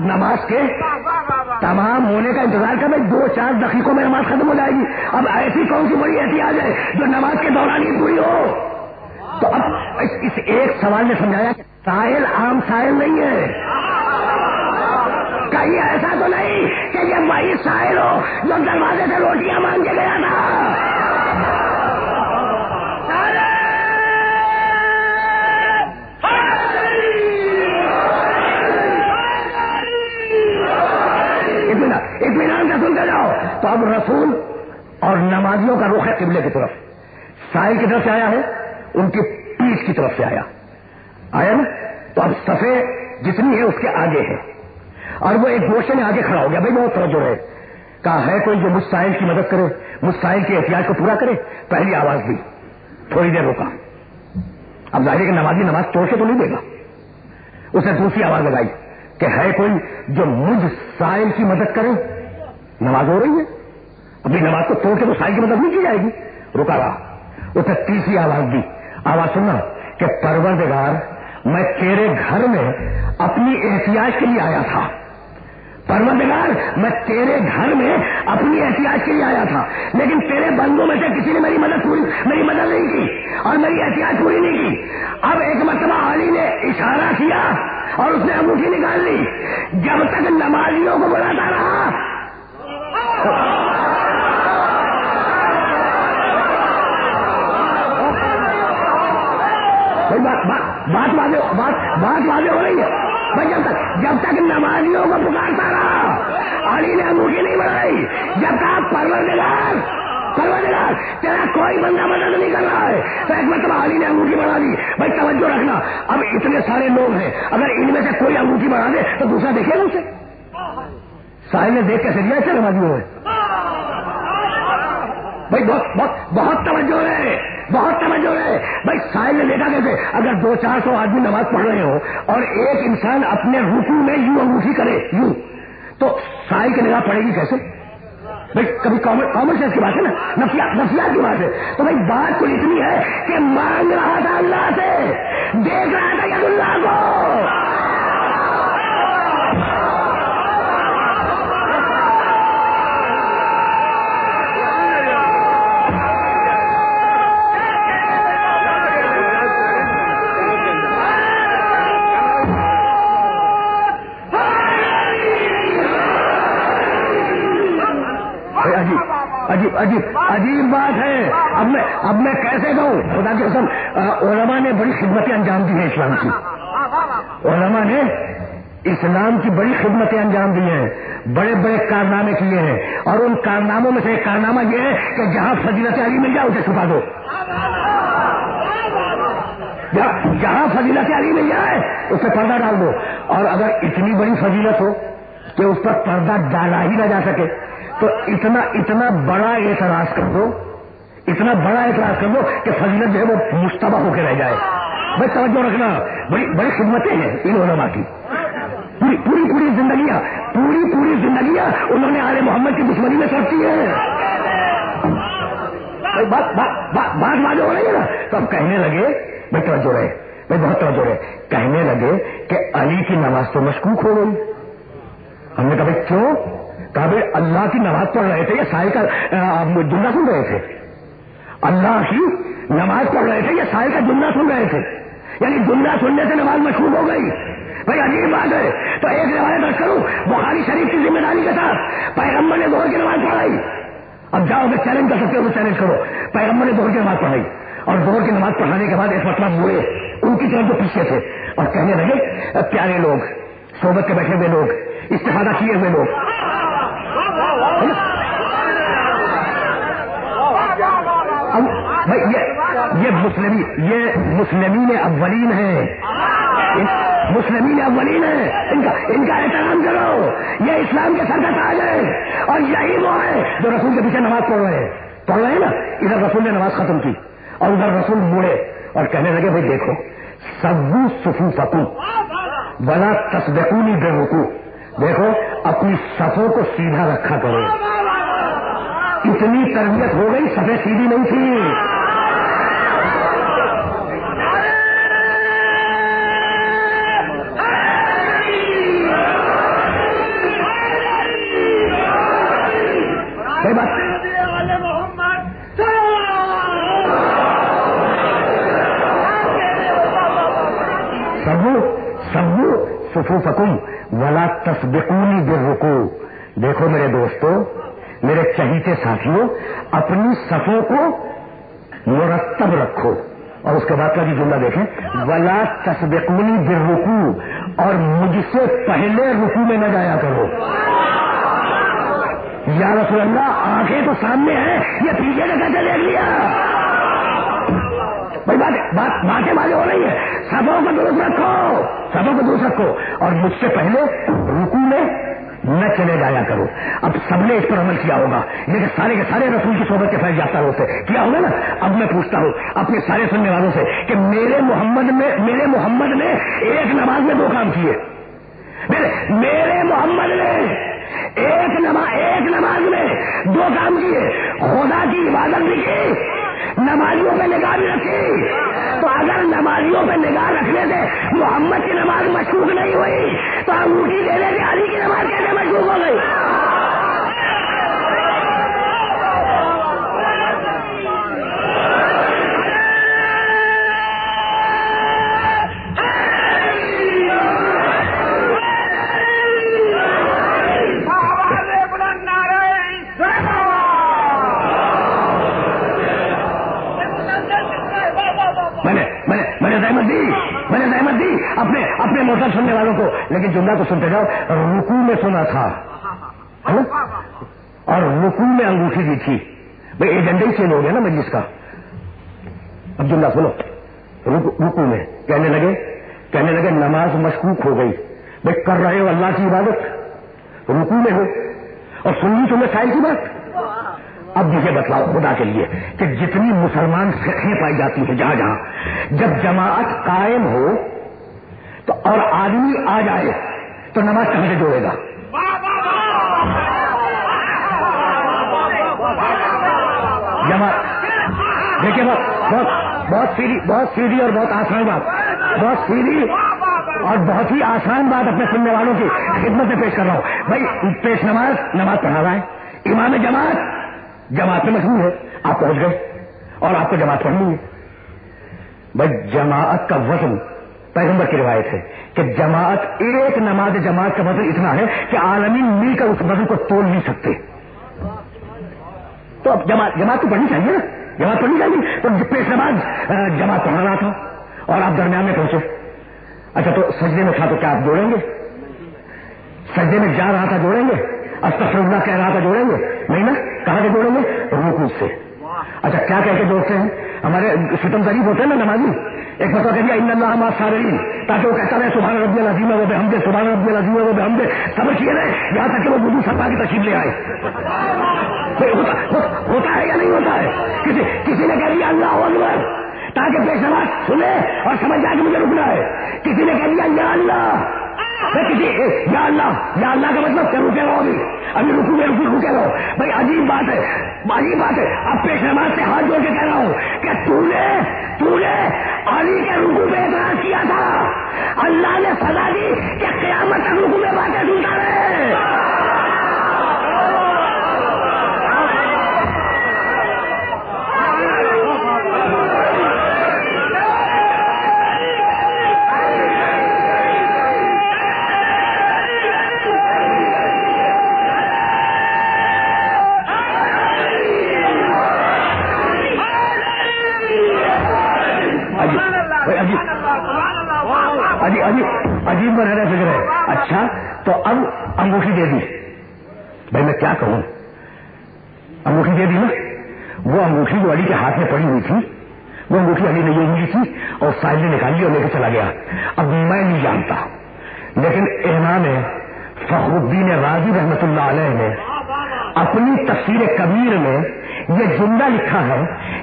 نماز کے تمام ہونے کا انتظار کر. بھائی 2-4 دقیقوں میں نماز ختم ہو جائے گی. اب ایسی کون سی بڑی احتیاط ہے جو نماز کے دوران ہی پوری ہو؟ تو اب اس ایک سوال نے سمجھایا کہ سائل عام سائل نہیں ہے. کہیں ایسا تو نہیں کہ یہ وہی سائل ہو جو دروازے سے روٹیاں مانگ کے گیا تھا. اطمینان کا سنتے جاؤ. تو اب رسول اور نمازیوں کا رخ ہے قبلے کی طرف. سائل کی طرف سے آیا ہے، ان کی پیٹھ کی طرف سے آیا نا. تو اب صفے جتنی ہے اس کے آگے ہے اور وہ ایک گوشے میں آگے کھڑا ہو گیا. بھائی بہت توجہ ہے. کہا ہے کوئی جو مجھ سائل کی مدد کرے، مجھ سائل کی احتیاط کو پورا کرے. پہلی آواز دی، تھوڑی دیر رکا. اب ظاہر ہے کہ نمازی نماز توڑ کے تو نہیں دے گا. اس نے دوسری آواز لگائی کہ ہے کوئی جو مجھ سائل کی مدد کرے. نماز ہو رہی ہے، ابھی نماز کو توڑ کے تو سائل کی مدد نہیں کی جائے گی. رکا رہا. اس نے تیسری آواز دی. آواز سننا کہ پروردگار میں تیرے گھر میں اپنی احتیاج کے لیے آیا تھا، پروردگار میں تیرے گھر میں اپنی احتیاج کے لیے آیا تھا، لیکن تیرے بندوں میں سے کسی نے میری مدد نہیں کی اور میری احتیاج پوری نہیں کی۔ اب ایک مرتبہ علی نے اشارہ کیا اور اس نے انگوٹھی نکال لی، جب تک نمازیوں کو بلاتا رہا بات واضح ہو رہی ہے بھائی، جب تک نمازیوں کو پکارتا رہا علی نے انگوٹھی نہیں بڑھائی، جب تک پروردگار تیرا کوئی بندہ مدد نہیں کر رہا ہے تو ایک مرتبہ علی نے انگوٹھی بڑھا دی۔ بھائی توجہ رکھنا، اب اتنے سارے لوگ ہیں، اگر ان میں سے کوئی انگوٹھی بڑھا دے تو دوسرا دیکھے اسے، سارے نے دیکھ کیسے دیا ایسے نمازیوں ہے بھائی، بہت توجہ ہے، بہت توجہ ہے بھائی۔ سائل نے دیکھا کیسے، اگر 200-400 آدمی نماز پڑھ رہے ہو اور ایک انسان اپنے رکوع میں یوں انگوٹھی کرے یوں، تو سائل کی نگاہ پڑے گی کیسے بھائی؟ کبھی کامن سینس کی بات ہے نا، نفسیات کی بات ہے، تو بھائی بات تو اتنی ہے کہ مانگ رہا تھا اللہ سے، دیکھ رہا تھا ید اللہ کو۔ عجیب بات ہے، اب میں کیسے کہوں، خدا کی قسم علماء نے بڑی خدمتیں انجام دی ہیں اسلام کی، علماء نے اسلام کی بڑی خدمتیں انجام دی ہیں، بڑے بڑے کارنامے کیے ہیں، اور ان کارناموں میں سے ایک کارنامہ یہ ہے کہ جہاں فضیلت علی مل جائے اسے چھپا دو، جہاں فضیلت علی مل جائے اس پہ پردہ ڈال دو، اور اگر اتنی بڑی فضیلت ہو کہ اس پر پردہ ڈالا ہی نہ جا سکے تو اتنا بڑا اعتراض کر دو، اتنا بڑا اعتراض کر دو کہ فضیلت جو ہے وہ مشتبہ ہو کے رہ جائے۔ بھائی توجہ رکھنا، بڑی خدمتیں ہیں ان علماء کی، پوری زندگیاں انہوں نے آل محمد کی دشمنی میں سوچی ہے۔ بات واضح ہو رہی ہے نا، تو اب کہنے لگے، بھائی توجہ رہے، بھائی بہت توجہ رہے، کہنے لگے کہ علی کی نماز تو مشکوک ہو گئی۔ ہم نے کہا بھائی کیوں؟ کہا بھائی اللہ کی نماز پڑھ رہے تھے یا سائل کا جملہ سن رہے تھے؟ اللہ کی نماز پڑھ رہے تھے یا سائل کا جملہ سن رہے تھے؟ یعنی جملہ سننے سے نماز مشہور ہو گئی۔ بھائی عجیب بات ہے، تو ایک روایت درج کروں بخاری شریف کی ذمہ داری کے ساتھ، پیغمبر نے ظہر کی نماز پڑھائی، اب جاؤ اگر چیلنج کر سکتے ہو تو چیلنج کرو، پیغمبر نے ظہر کی نماز پڑھائی، اور ظہر کی نماز پڑھانے کے بعد ایک مرتبہ ہوئے ان کی طرف جو پیچھے تھے اور کہنے لگے پیارے لوگ، صحبت کے بیٹھے ہوئے لوگ، استفادہ کیے ہوئے لوگ، یہ مسلمین اولین ہیں، مسلمین اولین ہیں، ان کا احترام کرو، یہ اسلام کے سر کا تاج ہے، اور یہی وہ ہے جو رسول کے پیچھے نماز پڑھ رہے ہیں نا۔ ادھر رسول نے نماز ختم کی اور ادھر رسول مڑے اور کہنے لگے بھائی دیکھو، سووا صفوفکم ولا تسبقونی بالرکوع، دیکھو اپنی صفوں کو سیدھا رکھا کرو۔ اتنی تربیت ہو گئی، صفیں سیدھی نہیں تھی۔ صفوفکم ولا تسبقونی بالرکوع، دیکھو میرے دوستو، میرے چہیتے ساتھیوں، اپنی صفوں کو مرتب رکھو، اور اس کے بعد کا جو جملہ دیکھیں، ولا تسبقونی بالرکوع، اور مجھ سے پہلے رکوع میں نہ جایا کرو۔ یا رسول اللہ آنکھیں تو سامنے ہیں، یہ پیچھے سے کیسے دیکھ لیا؟ بھائی باتیں واضح ہو رہی ہے، صفوں کو درست رکھو، اور مجھ سے پہلے رکوع میں نہ چلے جایا کرو۔ اب سب نے اس پر عمل کیا ہوگا، لیکن سارے کے سارے رسول کی صحبت کے فیض یافتہ ہوتے کیا ہوگا نا۔ اب میں پوچھتا ہوں اپنے سارے سننے والوں سے کہ میرے محمد نے ایک نماز میں 2 کام کیے، میرے محمد نے ایک نماز میں 2 کام کیے، خدا کی عبادت بھی کی، نمازیوں پہ نگاہ بھی رکھی، تو اگر نمازیوں پہ نگاہ رکھنے سے محمد کی نماز مشکوک نہیں ہوئی تو انگوٹھی دینے سے علی کی نماز کیسے مشکوک ہو گئی؟ میں نے زحمت دی اپنے موٹر سننے والوں کو، لیکن جملہ تو سنتے جاؤ. رکوع میں سنا تھا اور رکوع میں انگوٹھی دی تھی. بھائی ایجنڈا ہی چینج ہو گیا نا مجلس کا. اب جملہ سنو. رکوع میں کہنے لگے نماز مشکوک ہو گئی. بھائی کر رہے ہو اللہ کی عبادت، رکوع میں ہو اور سنی تمہیں سائل کی بات. اب مجھے بتلاؤ خدا کے لیے کہ جتنی مسلمان فقہیں پائی جاتی ہیں جہاں جہاں، جب جماعت قائم ہو تو اور آدمی آ جائے تو نماز کہاں سے جوڑے گا؟ جماعت دیکھیے بہت سیدھی اور بہت آسان بات، بہت سیدھی اور بہت ہی آسان بات اپنے سننے والوں کی خدمت میں پیش کر رہا ہوں. بھائی پیش نماز پڑھا رہا ہے، امام جماعت میں مشغول ہے، آپ پہنچ گئے اور آپ کو جماعت پڑھنی ہے. بھائی جماعت کا وزن پیغمبر کی روایت ہے کہ جماعت ایک نماز جماعت کا وزن اتنا ہے کہ عالمین مل کر اس وزن کو تول نہیں سکتے. تو اب جماعت تو پڑھنی چاہیے نا، جماعت پڑھنی چاہیے. تو پیش نماز جماعت پڑھا رہا تھا اور آپ درمیان میں پہنچے. اچھا تو سجدے میں تھا تو کیا آپ جوڑیں گے؟ سجدے میں جا رہا تھا جوڑیں گے؟ استغفر اللہ کہہ رہا تھا جوڑیں گے؟ نہیں نا. کہاں سے جوڑیں گے؟ رکوع سے. اچھا کیا کہہ کے جوڑتے ہیں؟ ہمارے ستم ظریف ہوتے ہیں نا نمازی، ایک مرتبہ کہہ دیا ان اللہ مع الصابرین، تاکہ وہ کہتا رہے سبحان ربی العظیم و بحمدہ، سبحان ربی العظیم و بحمدہ، صبر کیے رہے یہاں تک کہ وہ وضو سرپا کی تشریف لے آئے. ہوتا ہے یا نہیں ہوتا ہے؟ کسی نے کہہ دیا اللہ اکبر تاکہ پیش نماز سنے اور سمجھ جائے کہ مجھے رکنا ہے. کسی نے کہہ دیا یا اللہ، یا اللہ کا مطلب کہ رکے رہو، ابھی رکے رہو. بھائی عجیب بات ہے. اب پیش نماز سے ہاتھ جوڑ کے کہہ رہا ہوں کہ تو نے علی کے رکوع پہ اعتراض کیا تھا، اللہ نے سزا دی کہ قیامت تک رکوع میں باتیں سنتا رہے. عجیب بنانا فکر ہے. اچھا تو اب انگوٹھی دے دی. بھائی میں کیا کہوں، انگوٹھی دے دی نا. وہ انگوٹھی جو علی کے ہاتھ میں پڑی ہوئی تھی، وہ انگوٹھی علی نے یہ انگلی تھی اور سائل نے نکالی اور لے کے چلا گیا. اب میں نہیں جانتا، لیکن امام فخر الدین رازی رحمۃ اللہ علیہ نے اپنی تفسیر کبیر میں یہ جملہ لکھا ہے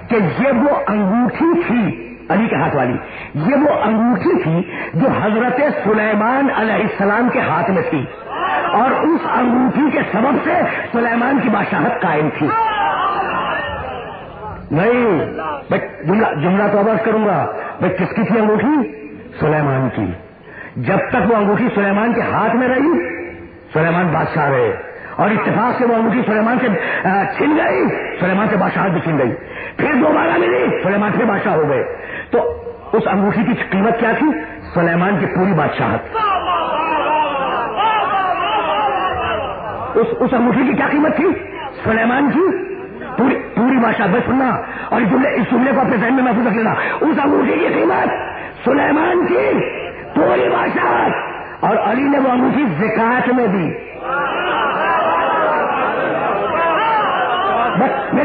کہ یہ وہ انگوٹھی تھی علی کے ہاتھ والی، یہ وہ انگوٹھی تھی جو حضرت سلیمان علیہ السلام کے ہاتھ میں تھی اور اس انگوٹھی کے سبب سے سلیمان کی بادشاہت قائم تھی. نہیں جملہ تو عرض کروں گا. بھائی کس کی تھی انگوٹھی؟ سلیمان کی. جب تک وہ انگوٹھی سلیمان کے ہاتھ میں رہی سلیمان بادشاہ رہے، اور اتفاق سے وہ انگوٹھی سلیمان سے چھن گئی، سلیمان سے بادشاہت بھی چھن گئی. پھر دوبارہ ملی، سلیمان سے بادشاہ ہو گئے. تو اس انگوٹھی کی قیمت کیا تھی؟ سلیمان کی پوری بادشاہت. اس انگوٹھی کی کیا قیمت تھی؟ سلیمان کی پوری بادشاہت. بس سننا اور اس جملے کو اپنے ذہن میں محفوظ رکھ لینا. اس انگوٹھی کی قیمت سلیمان کی پوری بادشاہت، اور علی نے وہ انگوٹھی زکات میں دی.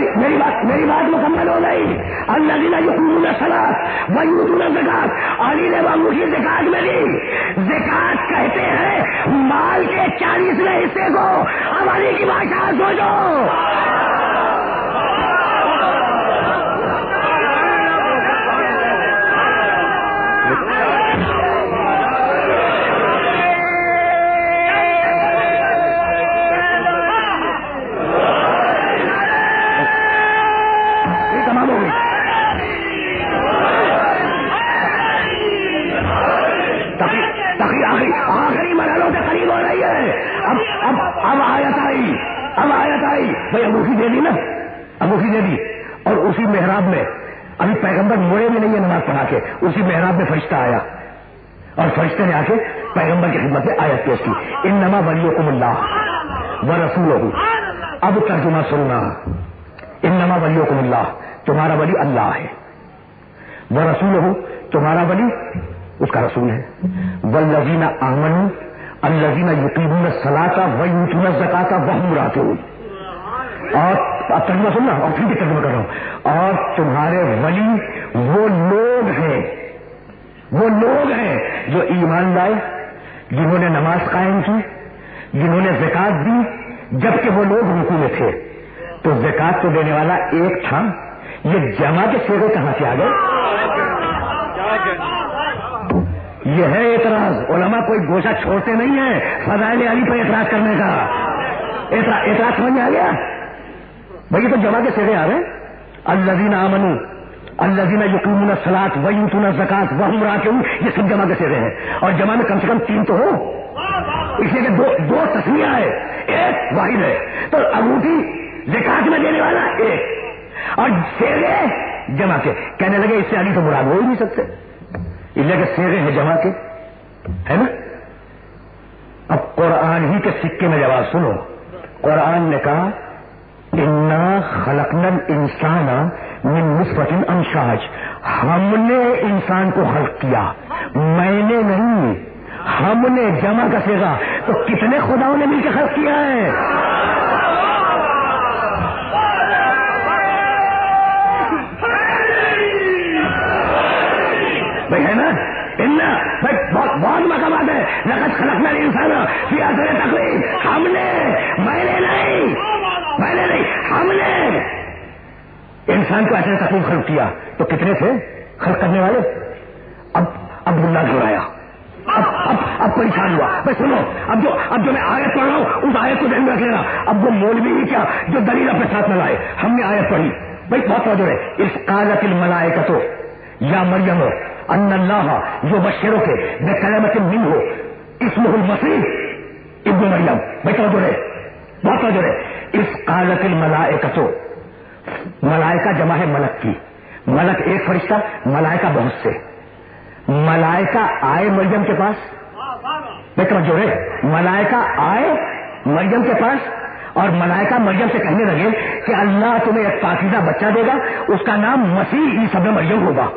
میری بات مکمل ہو گئی. الذین یقیمون الصلاۃ ویؤتون الزکاۃ، علی نے وہ انگوٹھی زکات میں دی. زکات کہتے ہیں مال کے 40ویں حصے کو. اب علی کی بادشاہت سوچو. آئی بھائی انگوٹھی دے دی نا, انگوٹھی دے دی, اور اسی محراب میں ابھی پیغمبر موڑے میں نہیں ہے نماز پڑھا کے, اسی محراب میں فرشتہ آیا اور فرشتے نے آ کے پیغمبر کی خدمت میں آیت پیش کی, انما ولیکم اللہ ورسولہ. اب ترجمہ سننا, انما ولیکم اللہ تمہارا ولی اللہ ہے, ورسولہ تمہارا ولی اس کا رسول ہے, والذین آمنوا الذین یقیمون الصلاۃ ویؤتون الزکاۃ وہم راکعون. اور اب ترجمہ سننا اور پھر بھی ترجمہ کر رہا ہوں, اور تمہارے ولی وہ لوگ ہیں, وہ لوگ ہیں جو ایمان لائے, جنہوں نے نماز قائم کی, جنہوں نے زکات دی, جبکہ وہ لوگ رکوع میں تھے. تو زکات تو دینے والا ایک تھا, یہ جمع کے صیغے کہاں سے آ گئے؟ یہ ہے اعتراض. علماء کوئی گوشہ چھوڑتے نہیں ہیں فضائل علی پر اعتراض کرنے کا. اعتراض سمجھ میں آ گیا بھائی؟ یہ تو جمع کے صیغے آ گئے, الذین آمنوا الذین یقیمون الصلاۃ ویؤتون الزکاۃ وہم راکعون, یہ سب جمع کے صیغے ہیں, اور جمع میں کم سے کم 3 تو ہو, اس لیے کہ دو تسمیہ ہے, ایک واحد ہے. تو انگوٹھی زکات میں دینے والا ایک, اور صیغے جمع کے. کہنے لگے اس سے علی تو مراد ہو ہی نہیں سکتے, اس لیے کہ صیغے ہیں جمع کے, ہے نا. اب قرآن ہی کے سکے میں جواب سنو. قرآن نے کہا انا خلقنا الانسان من نطفۃ امشاج, ہم نے انسان کو خلق کیا, میں نے نہیں, ہم نے جمع کا صیغہ. تو کتنے خداؤں نے مل کے خلق کیا ہے؟ بھائی ہے نا, بہت مقامات ہے. لقد خلقنا الانسان فی احسن تقویم, ہم نے, میں نے نہیں, ہم نے انسان کو ایسے تقویم خلق کیا. تو کتنے تھے خلق کرنے والے؟ اب عبداللہ گھرایا, اب پریشان ہوا. بھائی سنو, اب جو میں آیت پڑھ رہا ہوں اس آیت کو ذہن میں رکھ لینا. اب وہ مولوی ہی کیا جو دلیل اپنے ساتھ میں لائے, ہم نے آیت پڑھی. بھائی بہت توجہ ہے. اس قالت الملائکۃ یا مریم ان اللہ یبشرک بکلمۃ منہ اسمہ المسیح ابن مریم. بھائی توجہ ہے, بہت توجہ ہے. اس قالت الملائکۃ, ملائکہ جمع ہے ملک کی, ملک ایک فرشتہ, ملائکہ بہت سے. ملائکہ آئے مریم کے پاس, بھائی توجہ ہے, ملائکہ آئے مریم کے پاس, اور ملائکہ مریم سے کہنے لگے کہ اللہ تمہیں ایک پاکیزہ بچہ دے گا, اس کا نام مسیح عیسی ابن مریم ہوگا.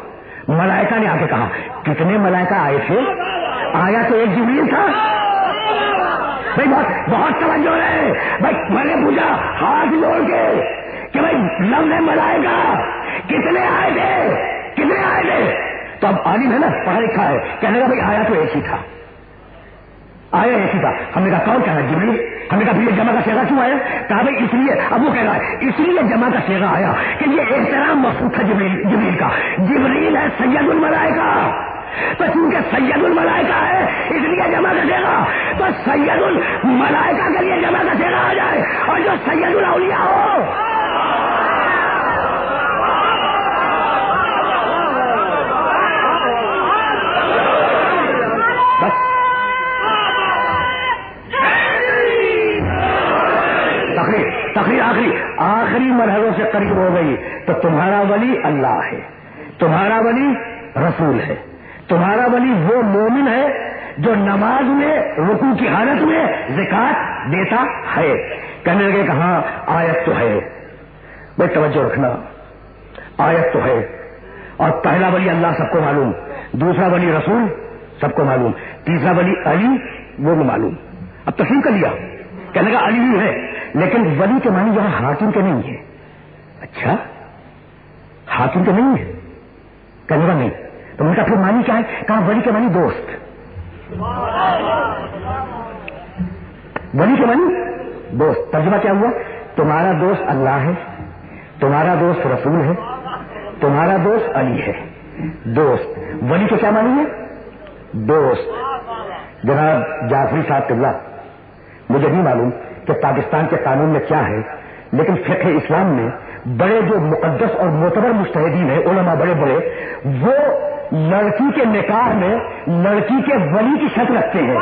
ملائکہ نے آ کے کہا, کتنے ملائکہ آئے تھے؟ آیا تو ایک جبریل تھا. بھائی بہت توجہ ہے. بھائی میں نے پوچھا ہاتھ جوڑ کے کہ بھائی لفظ ملائکہ کتنے آئے تھے, کتنے آئے تھے؟ تو اب عالم ہے نا, پڑھا لکھا ہے, کہنے کا بھائی آیا تو ایک ہی تھا, آیا ایک ہی تھا. ہم نے کہا کون کہنا؟ جبریل. ہم نے کہا پھر یہ جمع کا صیغہ کیوں آیا؟ کہا بھائی اس لیے, اب وہ کہہ رہا ہے اس لیے جمع کا صیغہ آیا کہ یہ احترام مقصود تھا جبریل کا. جبریل ہے سید الملائکہ, تو چونکہ سید الملائکہ ہے اس لیے جمع کا صیغہ. تو سید الملائکہ کے لیے جمع کا صیغہ آ جائے, اور جو سید الاولیاء ہو. تقریر آخری مرحلوں سے قریب ہو گئی. تو تمہارا ولی اللہ ہے, تمہارا ولی رسول ہے, تمہارا ولی وہ مومن ہے جو نماز میں رکوع کی حالت میں زکات دیتا ہے. کہنے لگے کہ ہاں آیت تو ہے. بھائی توجہ رکھنا, آیت تو ہے, اور پہلا ولی اللہ سب کو معلوم, دوسرا ولی رسول سب کو معلوم, تیسرا ولی علی وہ بھی معلوم. اب تسلیم کر لیا, کہنے کا علی بھی ہے, لیکن ولی کے معنی یہاں حاکم کے نہیں ہے. اچھا حاکم کے نہیں ہے, کہنے کا نہیں. تو ان کا پھر معنی کیا ہے؟ کہا ولی کے معنی دوست. ولی کے معنی دوست. ترجمہ کیا ہوا؟ تمہارا دوست اللہ ہے, تمہارا دوست رسول ہے, تمہارا دوست علی ہے. دوست. ولی کے کیا معنی ہے؟ دوست. جناب جعفری صاحب قبلہ, مجھے نہیں معلوم کہ پاکستان کے قانون میں کیا ہے, لیکن فقہ اسلام میں بڑے جو مقدس اور معتبر مجتہدین ہیں, علماء بڑے بڑے, وہ لڑکی کے نکاح میں لڑکی کے ولی کی شرط رکھتے ہیں.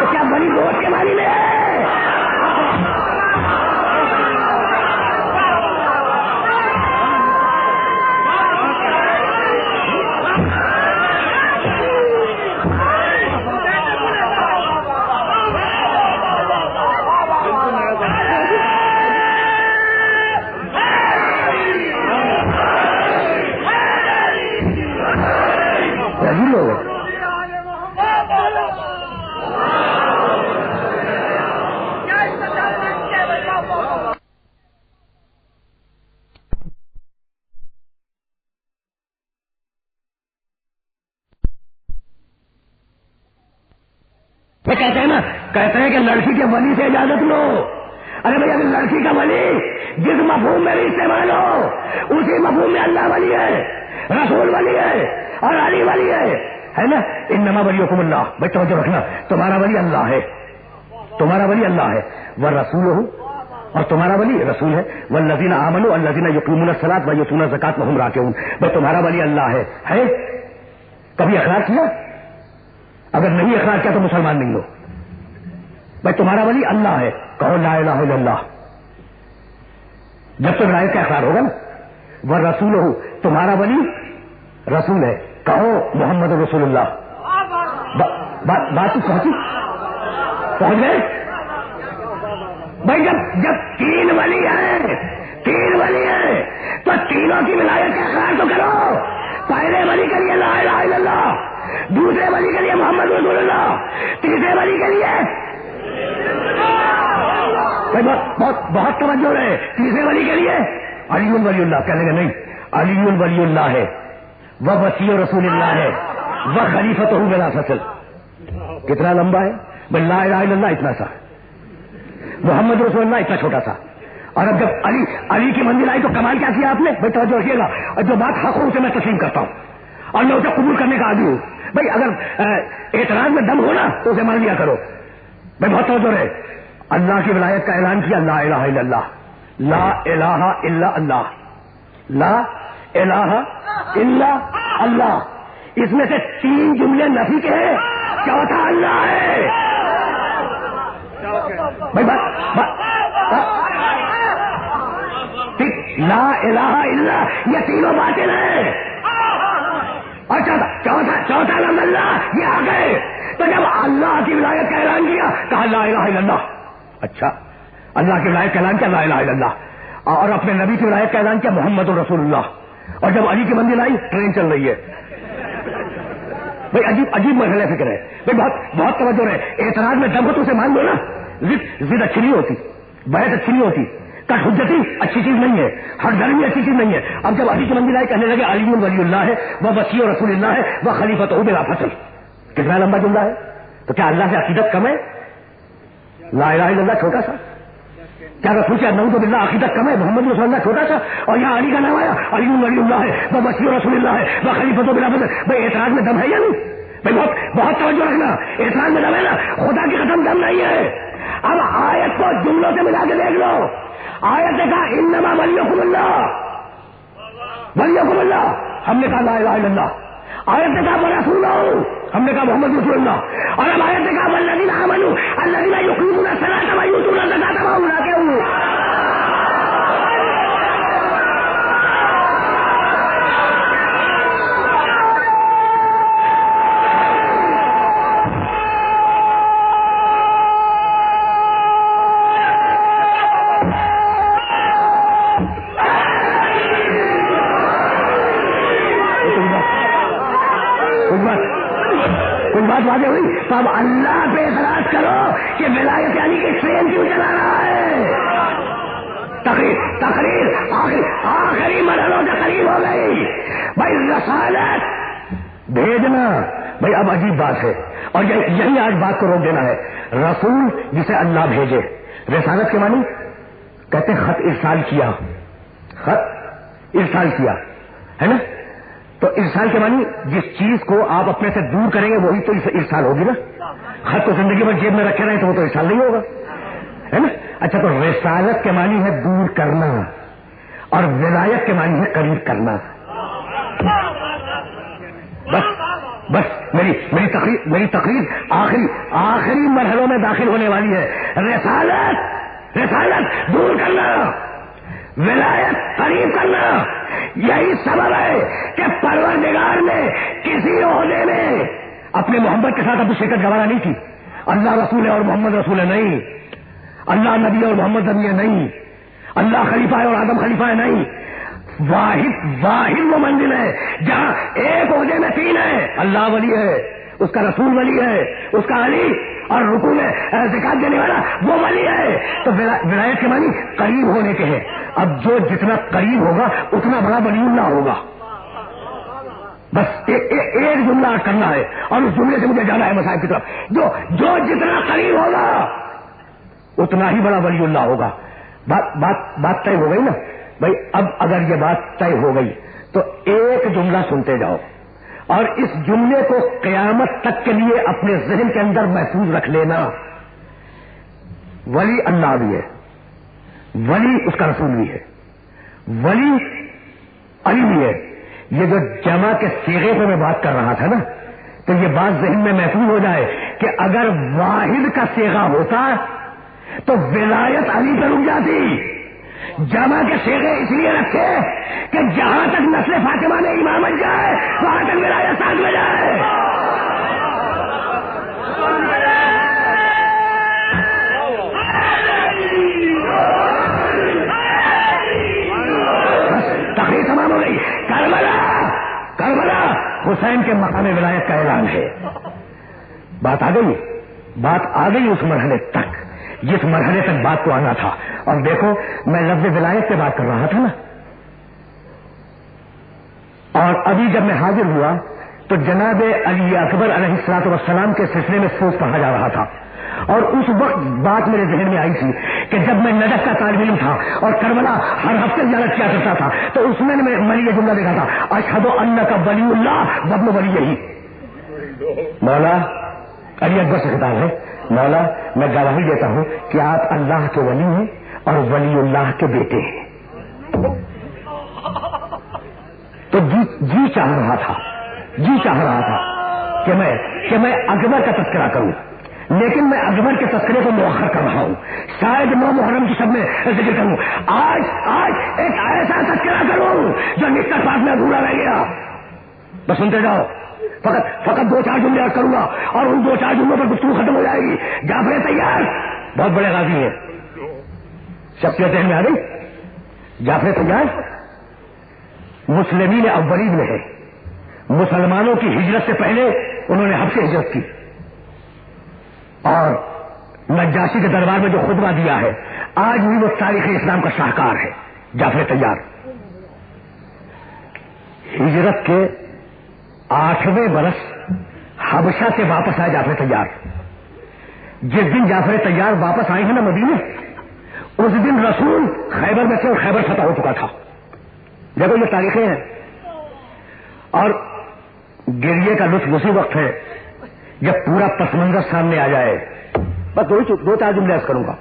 تو کیا ولی دوست کے معنی میں ہے؟ کہتے ہیں نا، کہتے ہیں کہ لڑکی کے ولی سے اجازت لو. ارے بھائی اگر لڑکی کا ولی جس مفہوم میں بھی استعمال ہو اسی مفہوم میں اللہ ولی ہے، رسول ولی ہے اور علی ولی ہے نا. انما ولیکم اللہ. بھائی توجہ رکھنا، تمہارا ولی اللہ ہے، تمہارا ولی اللہ ہے، ورسولہ، اور تمہارا ولی رسول ہے. والذین آمنوا الذین یقیمون الصلاۃ ویؤتون الزکاۃ وہم راکعون. بھائی تمہارا ولی اللہ ہے. کبھی اقرار کیا؟ اگر نہیں اقرار کیا تو مسلمان نہیں ہو. بھائی تمہارا ولی اللہ ہے، کہو لا الہ الا اللہ. جب تک ولایت کا اقرار ہوگا نا. ورسولہ، تمہارا ولی رسول ہے، کہو محمد رسول اللہ. بات پہنچ گئے. بھائی جب تین ولی ہیں تو تینوں کی ولایت کا اقرار تو کرو. پہلے ولی کے لیے لا الہ الا اللہ، دوسرے ولی کے لیے محمد رسول اللہ، تیسرے ولی کے لیے بہت توجہ ہے، تیسرے ولی کے لیے علی ولی اللہ. کہنے گا نہیں، علی ولی اللہ ہے، وہ وسیع رسول اللہ ہے، وہ خلیفۃ بلا فصل. کتنا لمبا ہے بھائی؟ لا الہ الا اللہ اتنا سا، محمد رسول اللہ اتنا چھوٹا سا. اور اب جب علی کی منزل آئی تو کمال کیا کیا آپ نے؟ بھائی توجہ رکھیے گا، اور جو بات حق ہو اسے میں تسلیم کرتا ہوں اور میں اسے قبول کرنے کا عادی ہوں. بھائی اگر اعتراض میں دم ہونا تو اسے مان لیا کرو. بھائی بہت توجہ ہے. اللہ کی ولایت کا اعلان کیا، لا الہ الا اللہ، لا الہ الا اللہ، لا الہ الا اللہ. اس میں سے 3 جملے نفی کے ہیں، چوتھا اللہ ہے. بھائی لا الہ الا یہ تینوں باطل ہیں، اور چوتھا لفظ اللہ یہ آ گئے. تو جب اللہ کی ولایت کا اعلان کیا کہا لا الہ الا اللہ. اچھا، اللہ کی ولایت کا اعلان کیا لا الہ الا اللہ، اور اپنے نبی کی ولایت کا اعلان کیا محمد رسول اللہ. اور جب علی کی منزل آئی ٹرین چل رہی ہے. بھائی عجیب مرحلہ فکر ہے. بھائی بہت توجہ ہے. اعتراض میں دم ہو تو اسے مان لو نا. ضد اچھی نہیں ہوتی، بحث اچھی نہیں ہوتی، کٹ حجتی اچھی چیز نہیں ہے، ہر درمی اچھی چیز نہیں ہے. اب جب علی کی منزل آئی کہنے لگے علی ولی اللہ ہے، وہ وسیع رسول اللہ ہے، وہ خلیفۃ بلا فصل. کتنا لمبا جملہ ہے. تو کیا اللہ سے عقیدت کم ہے؟ لا الہ الا اللہ چھوٹا سا. کیا رسول سے نعوذ باللہ عقیدت کم ہے؟ محمد رسول اللہ چھوٹا سا، اور یہاں علی کا نام آیا، علی ولی اللہ ہے، وہ وسیع رسول اللہ ہے، وہ خلیفۃ بلا فصل. بھائی اعتراض میں دم ہے یا نہیں؟ بھائی بہت توجہ رکھنا. اعتراض میں دم ہے نا، خدا کی قسم دم نہیں ہے. اب آیت کو جملوں سے ملا کے دیکھ لو. آیت نے کہا انما ولیکم اللہ، ولیکم اللہ، ہم نے کہا لا الہ الا اللہ. آیت نے کہا ورسولہ، ہم نے کہا محمد رسول اللہ. اور اب آیت نے کہا والذین آمنوا الذین یقیمون الصلاۃ ویؤتون الزکاۃ وہم راکعون. واضح ہوئی. تو اب اللہ پہ اعتراض کرو کہ ولایت یعنی کہ ٹرین کیوں چلا رہا ہے. تقریر آخری مرحلوں سے قریب ہو گئی. بھائی رسالت بھیجنا، بھائی اب عجیب بات ہے، اور یہی آج بات کو روک دینا ہے. رسول جسے اللہ بھیجے. رسالت کے معنی کہتے ہیں خط ارسال کیا، خط ارسال کیا ہے نا. تو ارسال کے معنی جس چیز کو آپ اپنے سے دور کریں گے وہی تو ارسال ہوگی نا. خط کو زندگی بھر جیب میں رکھے رہے تو وہ تو ارسال نہیں ہوگا، ہے نا. اچھا، تو رسالت کے معنی ہے دور کرنا، اور ولایت کے معنی ہے قریب کرنا. بس میری تقریر آخری مرحلوں میں داخل ہونے والی ہے. رسالت دور کرنا، ولایت قریب کرنا. یہی سبب ہے کہ پروردگار نے کسی عہدے میں اپنے محمد کے ساتھ اپنی شرکت گوارا نہیں کی. اللہ رسول ہے اور محمد رسول ہے نہیں، اللہ نبی اور محمد نبی ہے نہیں، اللہ خلیفہ ہے اور آدم خلیفہ ہے نہیں. واحد وہ منزل ہے جہاں ایک عہدے میں 3 ہے. اللہ ولی ہے, اس کا رسول ولی ہے, اس کا علی, اور رکوع میں زکات دینے والا وہ ولی ہے. تو ولایت کے معنی قریب ہونے کے ہیں. اب جو جتنا قریب ہوگا اتنا بڑا ولی اللہ ہوگا. بس ایک جملہ کرنا ہے اور اس جملے سے مجھے جانا ہے مصائب کی طرف. جو جتنا قریب ہوگا اتنا ہی بڑا ولی اللہ ہوگا. بات طے ہو گئی نا بھائی. اب اگر یہ بات طے ہو گئی تو ایک جملہ سنتے جاؤ اور اس جملے کو قیامت تک کے لیے اپنے ذہن کے اندر محفوظ رکھ لینا. ولی اللہ بھی ہے, ولی اس کا رسول بھی ہے, ولی علی بھی ہے. یہ جو جمع کے صیغے پہ میں بات کر رہا تھا نا, تو یہ بات ذہن میں محفوظ ہو جائے کہ اگر واحد کا صیغہ ہوتا تو ولایت علی پہ رک جاتی. جمع کے صیغے اس لیے رکھے کہ جہاں تک نسل فاطمہ میں امامت جائے وہاں تک ولایت ساتھ میں جائے. تقریر تمام ہو گئی. کربلا حسین کے مقام ولایت کا اعلان ہے. بات آ گئی اس مرحلے تک جس مرحلے تک بات کو آنا تھا. اور دیکھو میں لفظ ولایت پہ بات کر رہا تھا نا, اور ابھی جب میں حاضر ہوا تو جناب علی اکبر علیہ الصلوۃ والسلام کے سلسلے میں سوچ پڑھا جا رہا تھا. اور اس وقت بات میرے ذہن میں آئی تھی کہ جب میں نجف کا طالب علم تھا اور کربلا ہر ہفتے زیارت کیا کرتا تھا تو اس میں نے یہ جملہ دیکھا تھا, اشہد انک ولی اللہ وابن ولیہ. مولا علی اکبر سے خطاب ہے, مولا میں گواہی دیتا ہوں کہ آپ اللہ کے ولی ہیں اور ولی اللہ کے بیٹے ہیں. تو جی چاہ رہا تھا کہ میں اکبر کا تذکرہ کروں, لیکن میں اکبر کے تذکرے کو مؤخر کر رہا ہوں. شاید 9 محرم کی شب میں ذکر کروں. آج ایک ایسا تذکرہ کروں جو نسبت پاک میں ادھورا رہ گیا. بس سنتے جاؤ. فقط 2-4 جملے عرض کروں گا اور ان 2-4 جملوں پر گفتگو ختم ہو جائے گی. جعفر تیار بہت بڑے غازی ہیں, شخصیت میں آ گئی. جعفر تیار مسلمین اولین میں ہے. مسلمانوں کی ہجرت سے پہلے انہوں نے حبشہ ہجرت کی اور نجاشی کے دربار میں جو خطبہ دیا ہے آج بھی وہ تاریخ اسلام کا شاہکار ہے. جعفر تیار ہجرت کے 8ویں برس حبشہ سے واپس آئے. جعفر تیار جس دن جعفر تیار واپس آئے ہیں نا مدینے, اس دن رسول خیبر میں تھے اور خیبر فتح ہو چکا تھا. دیکھو یہ تاریخیں ہیں. اور گریے کا لطف اسی وقت ہے جب پورا پس منظر سامنے آ جائے. بس 2-4 جملے عرض کروں گا.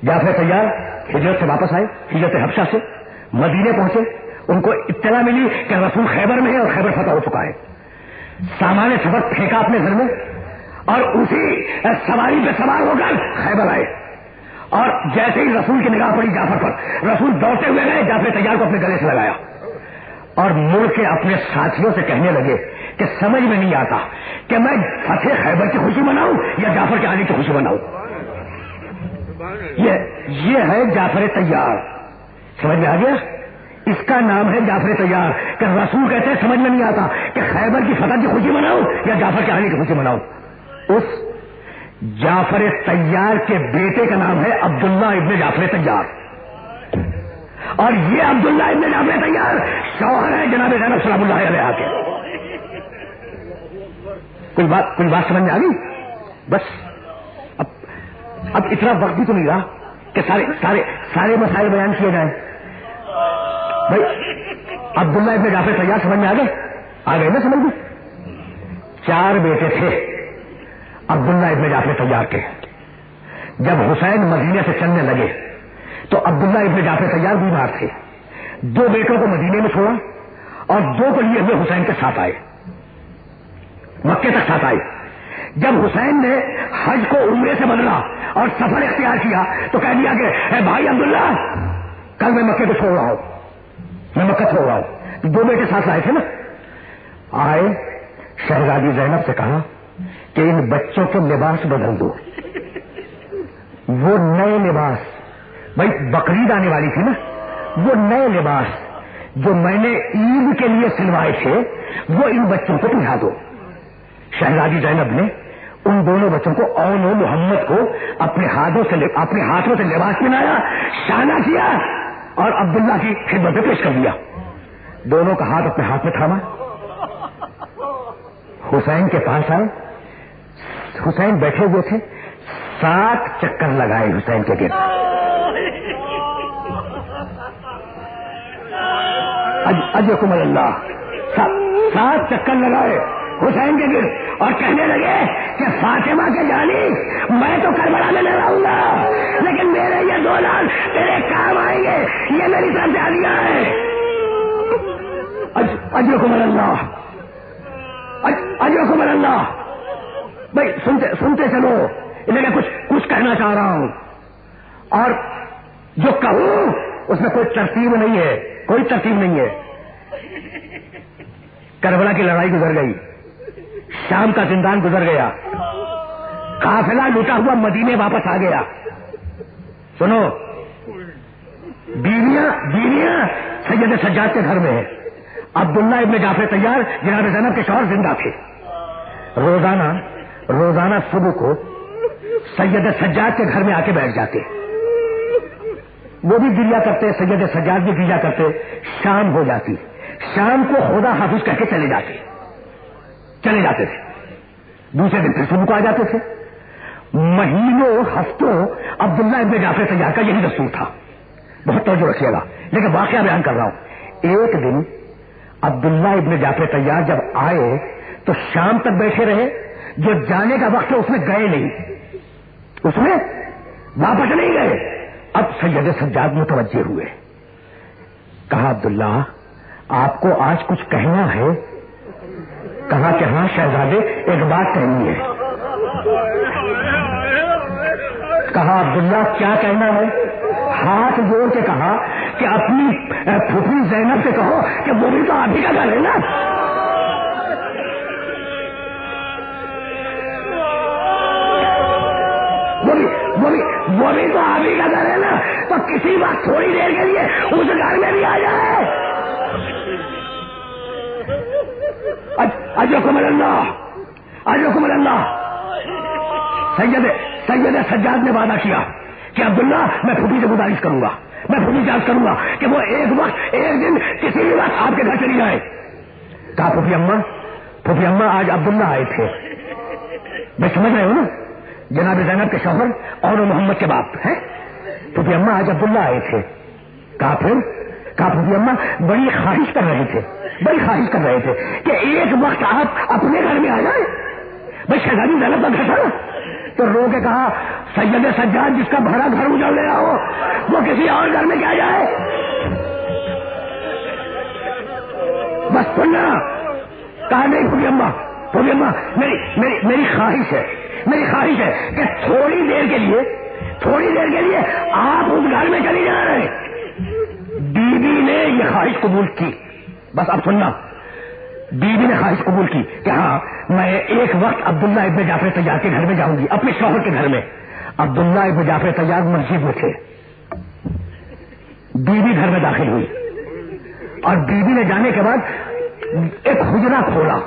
جعفر تیار ہجرت سے واپس آئے, ہجرت حبشہ سے مدینے پہنچے. ان کو اطلاع ملی کہ رسول خیبر میں ہے اور خیبر فتح ہو چکا ہے. سامان سفر پھینکا اپنے گھر میں اور اسی سواری پہ سوار ہو کر خیبر آئے. اور جیسے ہی رسول کی نگاہ پڑی جعفر پر, رسول دوڑتے ہوئے گئے, جعفر تیار کو اپنے گلے سے لگایا اور مڑ کے اپنے ساتھیوں سے کہنے لگے کہ سمجھ میں نہیں آتا کہ میں فتح خیبر کی خوشی مناؤں یا جعفر کے آنے کی خوشی مناؤں. یہ ہے جعفر تیار. سمجھ میں آ گیا؟ اس کا نام ہے جعفر تیار کہ رسول کہتے ہیں سمجھ میں نہیں آتا کہ خیبر کی فتح کی خوشی مناؤں یا جعفر کے آنے کی خوشی مناؤں. اس جعفر تیار کے بیٹے کا نام ہے عبداللہ ابن جعفر تیار, اور یہ عبداللہ ابن جعفر تیار شوہر ہے جناب زینب سلام اللہ علیہا کے. کوئی بات سمجھ میں آ گئی؟ بس اب اتنا وقت بھی تو نہیں رہا کہ سارے مسائل بیان کیے جائیں. بھائی عبداللہ ابن جعفر تیار سمجھ میں آ گئے نا سمجھ میں. 4 بیٹے تھے عبداللہ ابن جعفر تیار کے. جب حسین مدینے سے چلنے لگے تو عبداللہ ابن جعفر تیار بیمار تھے. 2 بیٹوں کو مدینے میں چھوڑا اور 2 کو لیے ہوئے حسین کے ساتھ آئے, مکے تک ساتھ آئے. جب حسین نے حج کو عمرے سے بدلا اور سفر اختیار کیا تو کہہ دیا کہ اے بھائی عبداللہ کل میں مکے کو چھوڑ رہا ہوں, میں مکہ چھوڑ رہا ہوں. 2 بیٹے ساتھ آئے تھے نا. آئے شہزادی زینب سے کہا کہ ان بچوں کے لباس بدل دو. وہ نئے لباس, بھائی بقرعید آنے والی تھی نا, وہ نئے لباس جو میں نے عید کے لیے سلوائے تھے وہ ان بچوں کو پہنا دو. شہزادی زینب نے ان دونوں بچوں کو اون و محمد کو اپنے ہاتھوں سے لباس پہنایا, شانہ کیا اور عبداللہ کی خدمت میں پیش کر دیا. دونوں کا ہاتھ اپنے ہاتھ میں تھاما, حسین کے پاس آئے. حسین بیٹھے ہوئے تھے, 7 چکر لگائے حسین کے گرد. اجرکم اللہ, 7 چکر لگائے حسین کے گرد اور کہنے لگے کہ فاطمہ کے جانی میں تو کربلا میں نہ رہوں گا, لیکن میرے یہ 2 لال تیرے کام آئیں گے, یہ میری طرف سے ہدیہ ہے. اجرکم اللہ, اجرکم اللہ. بھائی سنتے چلو, میں کچھ کہنا چاہ رہا ہوں, اور جو کہوں اس میں کوئی ترتیب نہیں ہے, کوئی ترتیب نہیں ہے. کربلا کی لڑائی گزر گئی, شام کا زندان گزر گیا, قافلہ لوٹا ہوا مدینے واپس آ گیا. سنو, بیویاں سید سجاد کے گھر میں ہیں. عبداللہ ابن جعفر طیار جناب زینب کے شوہر زندہ تھے. روزانہ صبح کو سید سجاد کے گھر میں آ کے بیٹھ جاتے, وہ بھی گریا کرتے, سید سجاد بھی گریا کرتے. شام ہو جاتی, شام کو خدا حافظ کہہ کے چلے جاتے تھے. دوسرے دن پھر صبح کو آ جاتے تھے. مہینوں ہفتوں عبداللہ ابن جعفر طیار کا یہی دستور تھا. بہت توجہ رکھیے گا, لیکن واقعہ بیان کر رہا ہوں. ایک دن عبداللہ ابن جعفر طیار جب آئے تو شام تک بیٹھے رہے. جو جانے کا وقت ہے اس میں گئے نہیں, اس میں واپس نہیں گئے. اب سید سجاد متوجہ ہوئے, کہا عبداللہ آپ کو آج کچھ کہنا ہے؟ کہا کہ ہاں شہزادے ایک بات کہنی ہے. کہا عبداللہ کیا کہنا ہے؟ ہاتھ جوڑ کے کہا کہ اپنی پھوپھی زینب سے کہو کہ وہ بھی تو آپ ہی کا گھر ہے نا. وہ بھی تو آپ ہی کا گھر ہے نا, تو کسی وقت تھوڑی دیر کے لیے اس گھر میں بھی آ جائے. اجرکم اللہ, اجرکم اللہ. سید سجاد نے وعدہ کیا کہ عبداللہ میں پھوپھی سے گزارش کروں گا, میں پھوپھی سے عرض کروں گا کہ وہ ایک دن کسی بھی وقت آپ کے گھر چلی جائے. کہا پھوپھی اماں آج عبداللہ آئے تھے. میں سمجھ رہے ہوں نا, جناب زینب کے شوہر اور محمد کے باپ ہیں. پھوپھی اماں آج عبداللہ آئے تھے. کہا پھوپھی اماں بڑی خواہش کر رہے تھے کہ ایک وقت آپ اپنے گھر میں آ جائیں. بھائی شہزادی زینب کا گھر تھا تو رو کے کہا سید سجاد جس کا بھرا گھر اجڑ گیا ہو وہ کسی اور گھر میں کیا جائے. بس سننا. کہا نہیں پھوپھی اماں میری خواہش ہے کہ تھوڑی دیر کے لیے آپ اس گھر میں چلی جا رہے. بیوی نے یہ خواہش قبول کی. بس اب سننا, بیوی نے خواہش قبول کی کہ ہاں میں ایک وقت عبداللہ ابن جعفر طیار کے گھر میں جاؤں گی, اپنے شوہر کے گھر میں. عبداللہ ابن جعفر طیار مسجد میں تھے. بیوی گھر میں داخل ہوئی اور بیوی نے جانے کے بعد ایک حجرہ کھولا,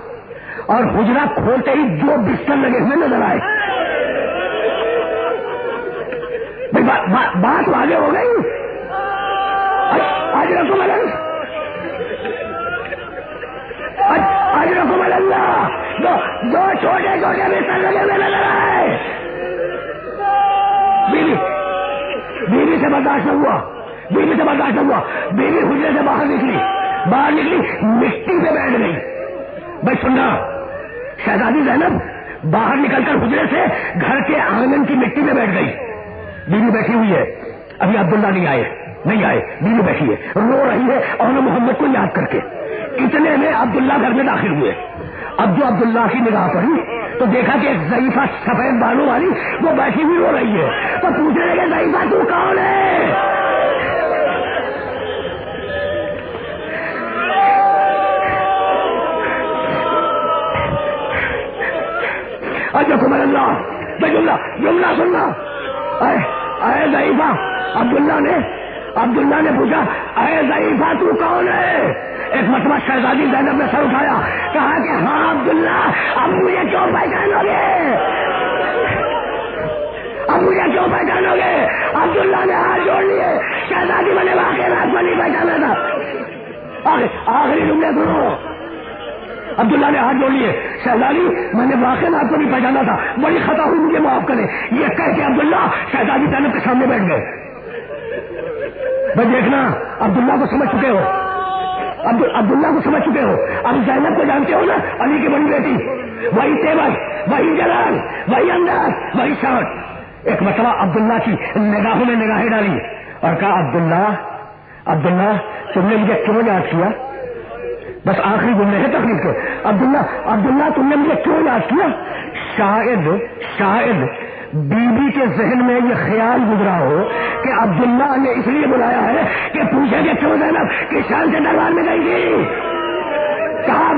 اور حجرہ کھولتے ہی 2 بستر لگے ہوئے نظر آئے. بات آگے ہو گئی. اجرکم اللہ, 2 چھوٹے بستر لگے ہوئے نظر آئے. بیوی سے برداشت نہ ہوا. بیوی حجرے سے باہر نکلی, مٹی پہ بیٹھ گئی. بھائی سننا, شہزادی زینب باہر نکل کر حجرے سے گھر کے آنگن کی مٹی میں بیٹھ گئی. بیوی بیٹھی ہوئی ہے, ابھی عبداللہ نہیں آئے. بیوی بیٹھی ہے, رو رہی ہے اور محمد کو یاد کر کے. اتنے میں عبداللہ گھر میں داخل ہوئے. اب جو عبداللہ کی نگاہ پڑی تو دیکھا کہ ایک ضعیفہ سفید بالوں والی وہ بیٹھی ہوئی رو رہی ہے. تو پوچھنے لگے ضعیفہ تو کون ہے؟ اجرکم اللہ. جملہ سننا. اے ضعیفہ, عبداللہ نے پوچھا اے ضعیفہ تو کون ہے؟ ایک مرتبہ شہزادی زینب نے سر اٹھایا، کہا کہ ہاں عبداللہ، اب مجھے کیوں پہچانو گے؟ اب مجھے کیوں پہچانو گے؟ عبداللہ نے ہاتھ جوڑ لیے، شہزادی میں نے واقعی رات کو نہیں پہچانا تھا۔ آخری جملے سنو، عبداللہ نے ہاتھ جوڑ لیے، شہزادی میں نے واقعی رات کو نہیں پہچانا تھا، بڑی خطا ہوئی، مجھے معاف کریں۔ یہ کہہ کے عبداللہ شہزادی زینب کے سامنے بیٹھ گئے۔ بس دیکھنا، عبداللہ کو سمجھ چکے ہو، عبداللہ کو سمجھ چکے ہو، اب زینب کو جانتے ہو نا، علی کی بڑی بیٹی، وہی تیور، وہی جلال، وہی انداز، وہی شان۔ ایک مرتبہ عبداللہ کی نگاہوں میں نگاہیں ڈالی اور کہا عبداللہ تم نے مجھے کیوں یاد کیا؟ بس آخری جملے ہے تقریر کے، عبداللہ تم نے مجھے کیوں یاد کیا؟ شاید بی بی کے ذہن میں یہ خیال گزرا ہو کہ عبداللہ نے اس لیے بلایا ہے کہ پوچھے کہ کیوں زینب کس شان سے دربار میں گئی تھی۔ کہا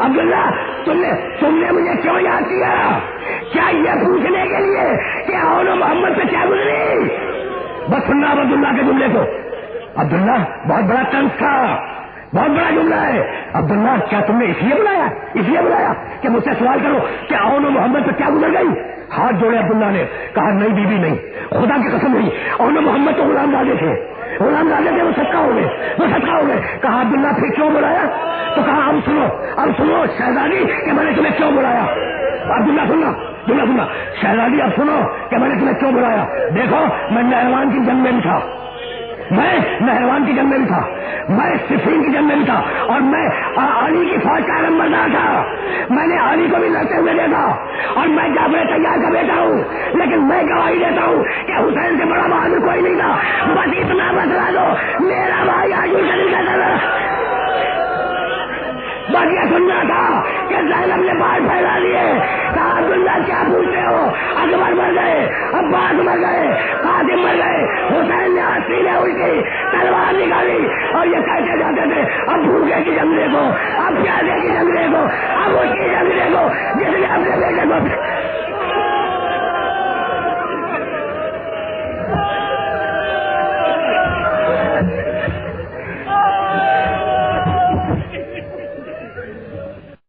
عبداللہ تم نے مجھے کیوں یاد کیا؟ کیا یہ پوچھنے کے لیے کہ اون و محمد پہ کیا گزری؟ بس سننا اب عبداللہ کے جملے کو۔ عبداللہ بہت بڑا طنز تھا، بہت بڑا جملہ ہے۔ عبداللہ کیا تم نے اس لیے بلایا کہ مجھ سے سوال کرو کہ اون و محمد پہ کیا گزر گئی؟ ہاتھ جوڑے عبداللہ نے، کہا نہیں بی بی نہیں، خدا کی قسم نہیں، اون و محمد تو غلام زادے تھے، وہ صدقہ ہو گئے۔ کہا عبداللہ پھر کیوں بلایا؟ تو کہا اب سنو شہزادی کہ میں نے تمہیں کیوں بلایا۔ عبداللہ سننا شہزادی، اب سنو کہ میں نے تمہیں کیوں بلایا۔ دیکھو میں نہروان کی جنگ میں بھی تھا، میں صفین کی جنگ میں بھی تھا، اور میں علی کی فوج کا نمبردار تھا۔ میں نے علی کو بھی لڑتے ہوئے دیکھا، اور میں جعفر طیار کا بیٹا ہوں، لیکن میں گواہی دیتا ہوں کہ حسین سے بڑا بہادر کوئی نہیں تھا۔ بس اتنا بتلا دو، میرا بھائی عاجل شریف کا تھا۔ بس یہ سننا تھا کہ زینب نے بال پھیلا دیے۔ کہا عبداللہ کیا پوچھتے ہو؟ اکبر مر گئے، عباس مر گئے، قاسم مر گئے، حسین نے سینے الٹی، تلوار نکالی، اور یہ کہتے جاتے تھے اب بھوکے کی جنگ دیکھو، اب پیاسے کی جنگ دیکھو، اب اس کی جنگ دیکھو جس نے اپنے بیٹے کو